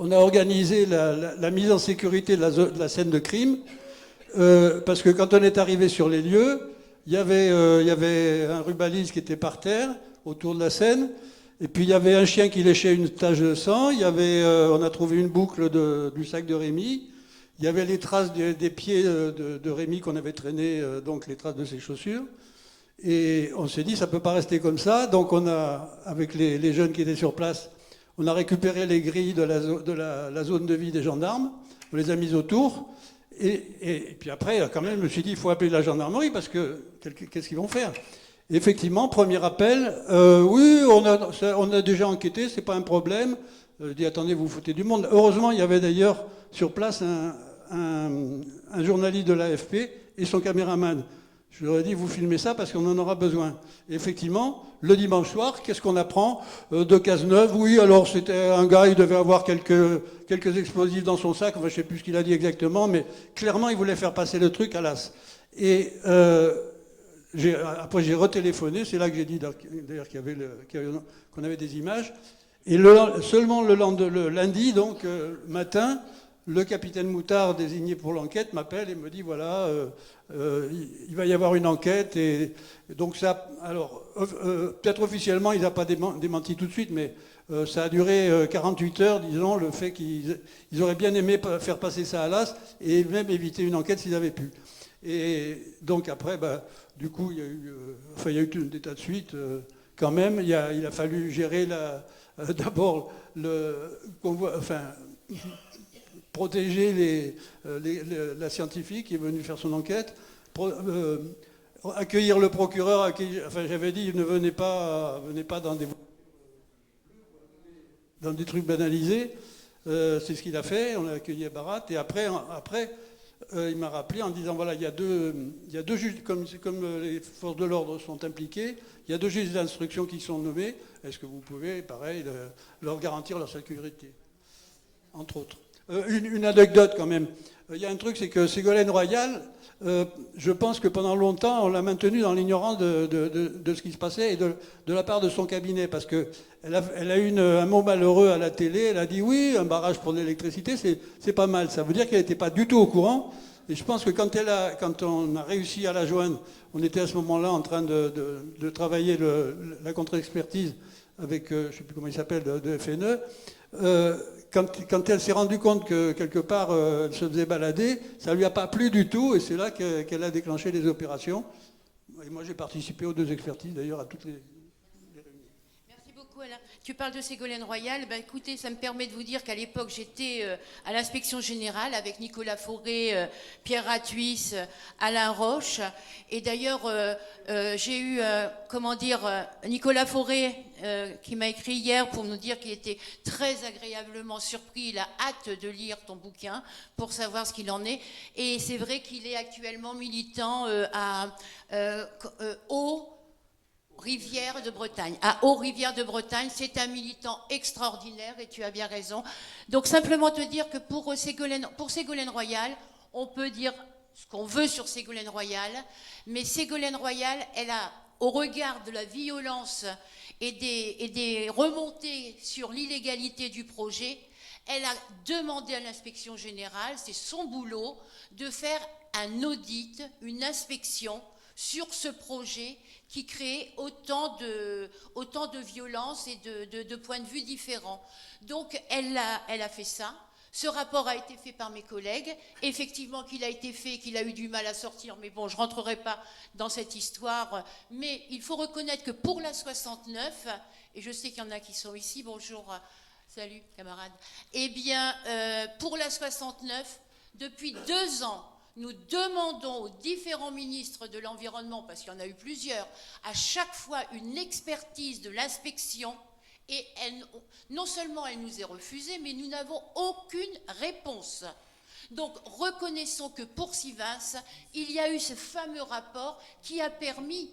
on a organisé la mise en sécurité de la scène de crime, parce que quand on est arrivé sur les lieux, il y avait un rubaliste qui était par terre autour de la scène, et puis il y avait un chien qui léchait une tache de sang, on a trouvé une boucle du sac de Rémi, il y avait les traces des pieds de Rémi qu'on avait traînés, donc les traces de ses chaussures. Et on s'est dit, ça ne peut pas rester comme ça. Donc on a, avec les jeunes qui étaient sur place, on a récupéré les grilles de la zone de vie des gendarmes, on les a mises autour. Et puis après, quand même, je me suis dit, il faut appeler la gendarmerie, parce que qu'est-ce qu'ils vont faire? Et effectivement, premier appel, oui, on a déjà enquêté, c'est pas un problème. Je dis, attendez, vous foutez du monde. Heureusement, il y avait d'ailleurs sur place un journaliste de l'AFP et son caméraman. Je leur ai dit, vous filmez ça parce qu'on en aura besoin. Et effectivement, le dimanche soir, qu'est-ce qu'on apprend de Cazeneuve? Oui, alors c'était un gars, il devait avoir quelques explosifs dans son sac, enfin, je ne sais plus ce qu'il a dit exactement, mais clairement, il voulait faire passer le truc à l'as. Et après, j'ai retéléphoné, c'est là que j'ai dit d'ailleurs qu'on avait des images. Et seulement le lundi, donc matin, le capitaine Moutard, désigné pour l'enquête, m'appelle et me dit voilà, il va y avoir une enquête. Et donc ça, alors, peut-être officiellement, il n'a pas démenti tout de suite, mais ça a duré 48 heures, disons, le fait qu'ils auraient bien aimé faire passer ça à l'AS et même éviter une enquête s'ils avaient pu. Et donc après, du coup, il y a eu des tas de suites quand même. Il a fallu gérer d'abord protéger la scientifique qui est venue faire son enquête, accueillir le procureur. J'avais dit, ne venez pas dans des trucs banalisés. C'est ce qu'il a fait. On l'a accueilli à Barat. Et après, il m'a rappelé en disant voilà, il y a deux juges, comme les forces de l'ordre sont impliquées, il y a 2 juges d'instruction qui sont nommés. Est-ce que vous pouvez, pareil, leur garantir leur sécurité, entre autres. Une anecdote quand même. Il y a un truc, c'est que Ségolène Royal, je pense que pendant longtemps, on l'a maintenue dans l'ignorance de ce qui se passait et de la part de son cabinet, parce qu'elle a eu un mot malheureux à la télé. Elle a dit oui, un barrage pour l'électricité, c'est pas mal. Ça veut dire qu'elle n'était pas du tout au courant. Et je pense que quand on a réussi à la joindre, on était à ce moment-là en train de travailler la contre-expertise avec, je ne sais plus comment il s'appelle, de FNE. Quand elle s'est rendue compte que quelque part elle se faisait balader, ça ne lui a pas plu du tout, et c'est là qu'elle a déclenché les opérations. Et moi j'ai participé aux 2 expertises d'ailleurs, à toutes les réunions. Merci beaucoup Alain. Tu parles de Ségolène Royal, écoutez, ça me permet de vous dire qu'à l'époque j'étais à l'inspection générale avec Nicolas Fauré, Pierre Ratuis, Alain Roche, et d'ailleurs j'ai eu, Nicolas Fauré qui m'a écrit hier pour nous dire qu'il était très agréablement surpris, il a hâte de lire ton bouquin pour savoir ce qu'il en est, et c'est vrai qu'il est actuellement militant à Rivière de Bretagne. À Haut-Rivière de Bretagne, c'est un militant extraordinaire et tu as bien raison. Donc simplement te dire que pour Ségolène Royal, on peut dire ce qu'on veut sur Ségolène Royal, mais Ségolène Royal, elle a, au regard de la violence et des remontées sur l'illégalité du projet, elle a demandé à l'inspection générale, c'est son boulot, de faire un audit, une inspection sur ce projet qui crée autant de violences et de points de vue différents. Donc elle a fait ça. Ce rapport a été fait par mes collègues. Effectivement qu'il a été fait, qu'il a eu du mal à sortir, mais bon, je ne rentrerai pas dans cette histoire. Mais il faut reconnaître que pour la 69, et je sais qu'il y en a qui sont ici, bonjour, salut camarades, eh bien, pour la 69, depuis 2 ans, nous demandons aux différents ministres de l'Environnement, parce qu'il y en a eu plusieurs, à chaque fois une expertise de l'inspection, et non seulement elle nous est refusée, mais nous n'avons aucune réponse. Donc reconnaissons que pour Sivens, il y a eu ce fameux rapport qui a permis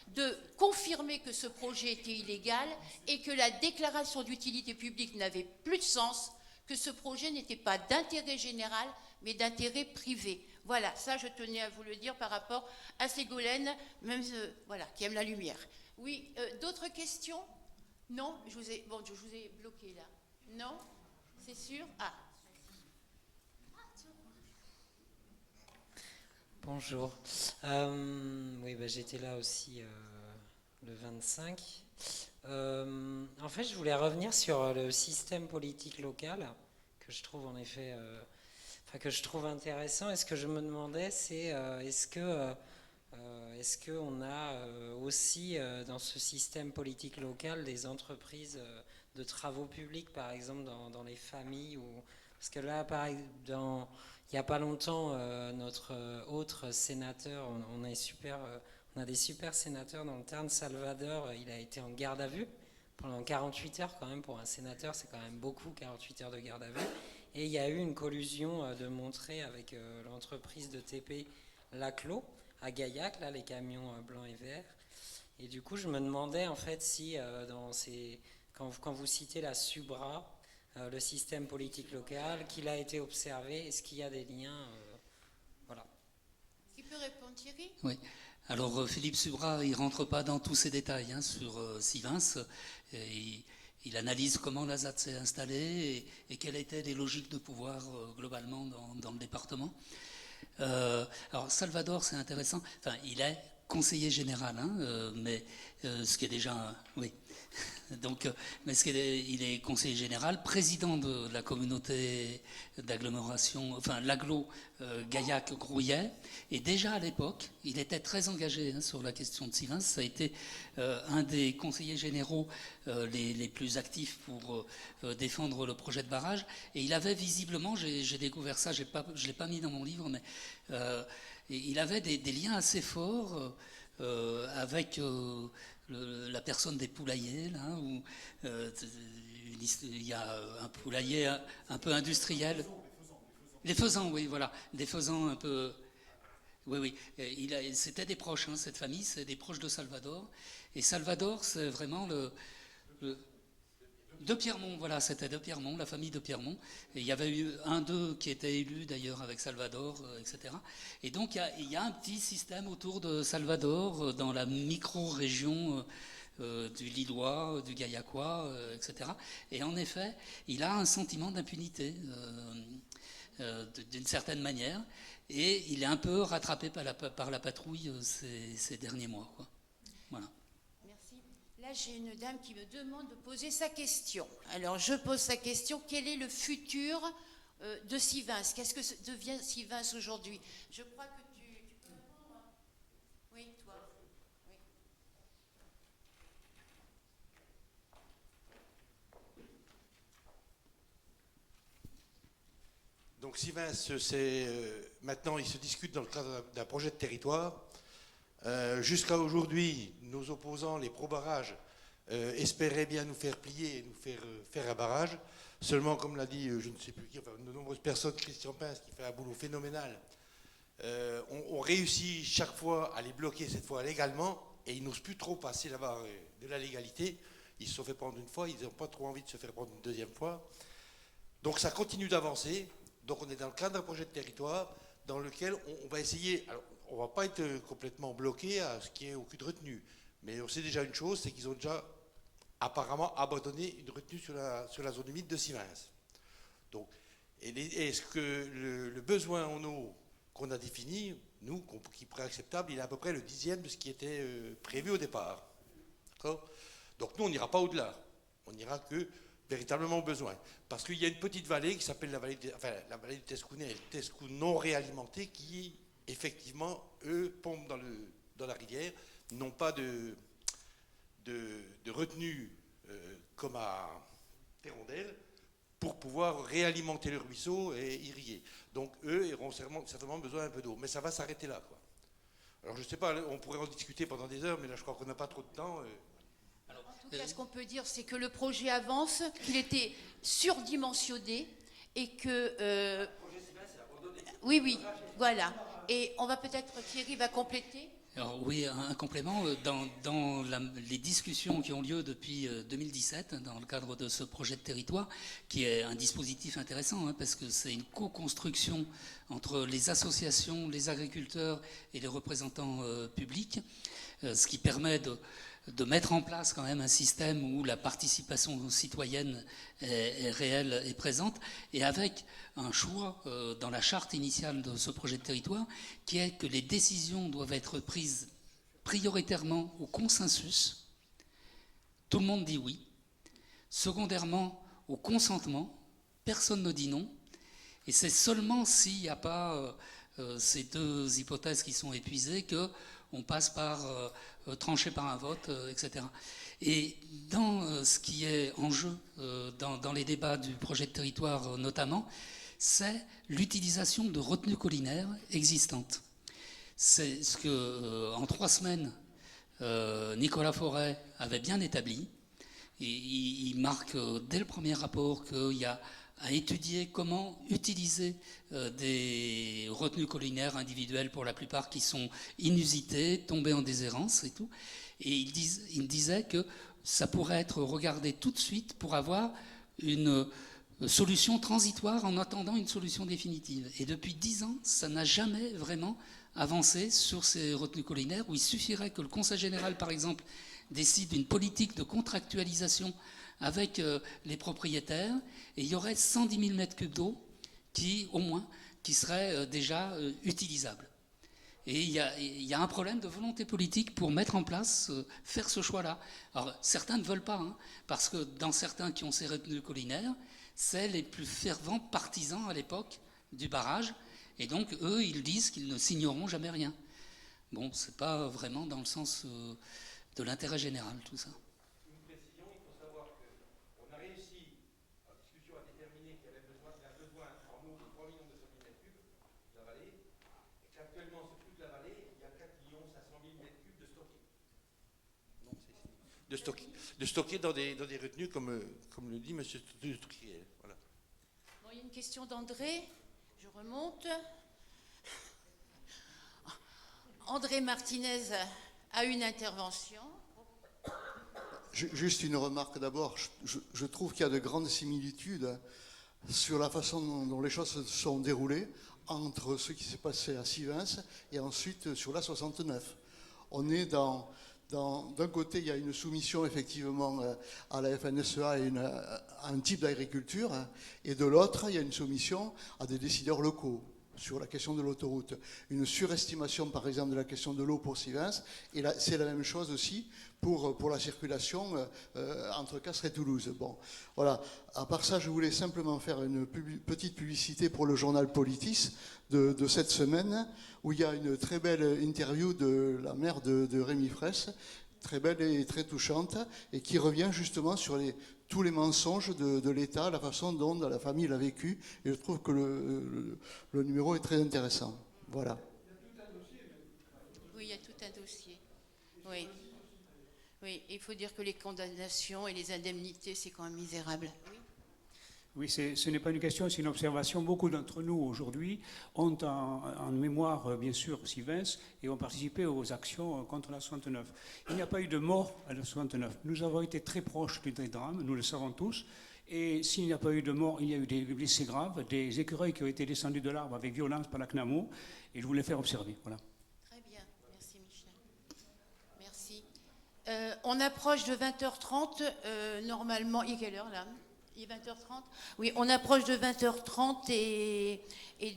de confirmer que ce projet était illégal et que la déclaration d'utilité publique n'avait plus de sens, que ce projet n'était pas d'intérêt général, mais d'intérêt privé. Voilà, ça je tenais à vous le dire par rapport à Ségolène, même qui aime la lumière. Oui, d'autres questions? Non, je vous ai bloqué là. Non? C'est sûr? Ah. Bonjour. Oui, j'étais là aussi le 25. En fait, je voulais revenir sur le système politique local que je trouve en effet, que je trouve intéressant. Et ce que je me demandais, c'est est-ce qu'on a aussi dans ce système politique local des entreprises de travaux publics, par exemple dans les familles, parce que là, il n'y a pas longtemps, notre autre sénateur, on a des super sénateurs dans le Tarn, Salvador, il a été en garde à vue pendant 48 heures quand même. Pour un sénateur, c'est quand même beaucoup, 48 heures de garde à vue. Et il y a eu une collusion de Montré avec l'entreprise de TP Laclos à Gaillac, là, les camions blancs et verts. Et du coup, je me demandais en fait si quand vous citez la Subra, le système politique local, qu'il a été observé, est-ce qu'il y a des liens voilà. Ce qui peut peux répondre, Thierry? Oui. Alors Philippe Subra, il ne rentre pas dans tous ces détails sur Sivens. Il analyse comment la ZAD s'est installée et quelles étaient les logiques de pouvoir globalement dans le département. Alors Salvador, c'est intéressant. Enfin, il est conseiller général, mais ce qui est déjà... oui. Donc, mais il est conseiller général, président de la communauté d'agglomération, enfin l'agglo Gaillac-Grouillet, et déjà à l'époque, il était très engagé sur la question de Sivens. Ça a été un des conseillers généraux les plus actifs pour défendre le projet de barrage, et il avait visiblement, j'ai découvert ça, je ne l'ai pas mis dans mon livre, mais il avait des liens assez forts avec... la personne des poulaillers, là, où il y a un poulailler un peu industriel. Les faisans, oui, voilà. Des faisans un peu... Oui. C'était des proches, cette famille, c'est des proches de Salvador. Et Salvador, c'est vraiment de Pierremont, voilà, c'était de Pierremont, la famille de Pierremont. Et il y avait eu un d'eux qui était élu d'ailleurs avec Salvador, etc. Et donc il y a un petit système autour de Salvador dans la micro-région du Lillois, du Gaillacois, etc. Et en effet, il a un sentiment d'impunité d'une certaine manière. Et il est un peu rattrapé par la patrouille ces derniers mois, quoi. Voilà. Là, j'ai une dame qui me demande de poser sa question. Alors, je pose sa question. Quel est le futur de Sivens? Qu'est-ce que devient Sivens aujourd'hui? Je crois que tu peux répondre. Oui, toi. Oui. Donc Sivens, maintenant, il se discute dans le cadre d'un projet de territoire. Jusqu'à aujourd'hui, nos opposants, les pro-barrages, espéraient bien nous faire plier et nous faire un barrage. Seulement, comme l'a dit, je ne sais plus qui, enfin, de nombreuses personnes, Christian Pince, qui fait un boulot phénoménal, on réussit chaque fois à les bloquer, cette fois légalement, et ils n'osent plus trop passer la barre de la légalité. Ils se sont fait prendre une fois, ils n'ont pas trop envie de se faire prendre une deuxième fois. Donc ça continue d'avancer. Donc on est dans le cadre d'un projet de territoire dans lequel on va essayer... Alors, on ne va pas être complètement bloqué à ce qui est au cul de retenue. Mais on sait déjà une chose, c'est qu'ils ont déjà apparemment abandonné une retenue sur la zone humide de Sivens. Donc, est-ce que le besoin en eau qu'on a défini, nous, qui paraît acceptable, il est à peu près le 10e de ce qui était prévu au départ. D'accord ? Donc nous, on n'ira pas au-delà. On n'ira que véritablement au besoin. Parce qu'il y a une petite vallée qui s'appelle la vallée du Tescounet, et le Tescou non réalimenté, qui... effectivement, eux pompent dans la rivière, n'ont pas de retenue comme à Terrondelle pour pouvoir réalimenter le ruisseau et irriguer. Donc eux auront certainement besoin un peu d'eau. Mais ça va s'arrêter là, quoi. Alors je ne sais pas, on pourrait en discuter pendant des heures, mais là je crois qu'on n'a pas trop de temps. En tout cas, ce qu'on peut dire, c'est que le projet avance, qu'il était surdimensionné et que... Oui, voilà. Et on va peut-être, Thierry va compléter. Alors oui, un complément. Dans les discussions qui ont lieu depuis 2017, dans le cadre de ce projet de territoire, qui est un dispositif intéressant, parce que c'est une co-construction entre les associations, les agriculteurs et les représentants publics, ce qui permet de mettre en place quand même un système où la participation citoyenne est réelle et présente, et avec un choix dans la charte initiale de ce projet de territoire, qui est que les décisions doivent être prises prioritairement au consensus. Tout le monde dit oui. Secondairement, au consentement. Personne ne dit non. Et c'est seulement s'il n'y a pas ces deux hypothèses qui sont épuisées qu'on passe par trancher par un vote, etc. Et dans ce qui est en jeu, dans les débats du projet de territoire notamment, c'est l'utilisation de retenues collinaires existantes. C'est ce que, en 3 semaines, Nicolas Forêt avait bien établi. Et il marque dès le premier rapport qu'il y a à étudier comment utiliser des retenues collinaires individuelles, pour la plupart qui sont inusitées, tombées en déshérence et tout. Et il disait que ça pourrait être regardé tout de suite pour avoir une solution transitoire en attendant une solution définitive. Et depuis 10 ans, ça n'a jamais vraiment avancer sur ces retenues collinaires, où il suffirait que le Conseil général, par exemple, décide d'une politique de contractualisation avec les propriétaires, et il y aurait 110 000 mètres cubes d'eau au moins, qui seraient déjà utilisables. Et il y a un problème de volonté politique pour mettre en place, faire ce choix-là. Alors, certains ne veulent pas, hein, parce que dans certains qui ont ces retenues collinaires, c'est les plus fervents partisans à l'époque du barrage, et donc eux, ils disent qu'ils ne signeront jamais rien. Bon, c'est pas vraiment dans le sens de l'intérêt général, tout ça. Une précision, il faut savoir qu'on a réussi, en discussion, à déterminer qu'il y avait besoin en eau de 3 200 000 mètres cubes de la vallée, et qu'actuellement, sur toute la vallée, il y a 4 500 000 mètres cubes de stocké. De stocker dans des retenues, comme le dit M. Toucriel. Voilà. Bon, il y a une question d'André. Je remonte. André Martinez a une intervention. Juste une remarque d'abord. Je trouve qu'il y a de grandes similitudes sur la façon dont les choses se sont déroulées entre ce qui s'est passé à Sivens et ensuite sur la 69. On est d'un côté, il y a une soumission effectivement à la FNSEA et à un type d'agriculture, et de l'autre, il y a une soumission à des décideurs locaux sur la question de l'autoroute. Une surestimation, par exemple, de la question de l'eau pour Sivens, et là, c'est la même chose aussi pour la circulation entre Castres et Toulouse. Bon, voilà. À part ça, je voulais simplement faire une petite publicité pour le journal Politis de cette semaine, où il y a une très belle interview de la mère de Rémi Fraisse, très belle et très touchante, et qui revient justement sur tous les mensonges de l'État, la façon dont la famille l'a vécu, et je trouve que le numéro est très intéressant. Voilà. Oui, il y a tout un dossier. Oui. Oui, il faut dire que les condamnations et les indemnités, c'est quand même misérable. Oui. Oui, ce n'est pas une question, c'est une observation. Beaucoup d'entre nous, aujourd'hui, ont en mémoire, bien sûr, Sivens et ont participé aux actions contre la 69. Il n'y a pas eu de mort à la 69. Nous avons été très proches du drame, nous le savons tous. Et s'il n'y a pas eu de mort, il y a eu des blessés graves, des écureuils qui ont été descendus de l'arbre avec violence par la CNAMO. Et je voulais faire observer. Voilà. Très bien, merci Michel. Merci. On approche de 20h30. Normalement, il est quelle heure là ? Il est 20h30 ? Oui, on approche de 20h30 et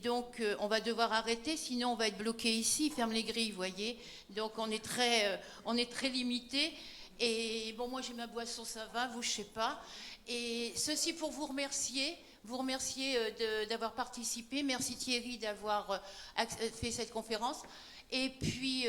donc on va devoir arrêter, sinon on va être bloqué ici, ils ferment les grilles, vous voyez. Donc on est très limité. Et bon, moi j'ai ma boisson, ça va, vous je sais pas. Et ceci pour vous remercier d'avoir participé. Merci Thierry d'avoir fait cette conférence. Et puis...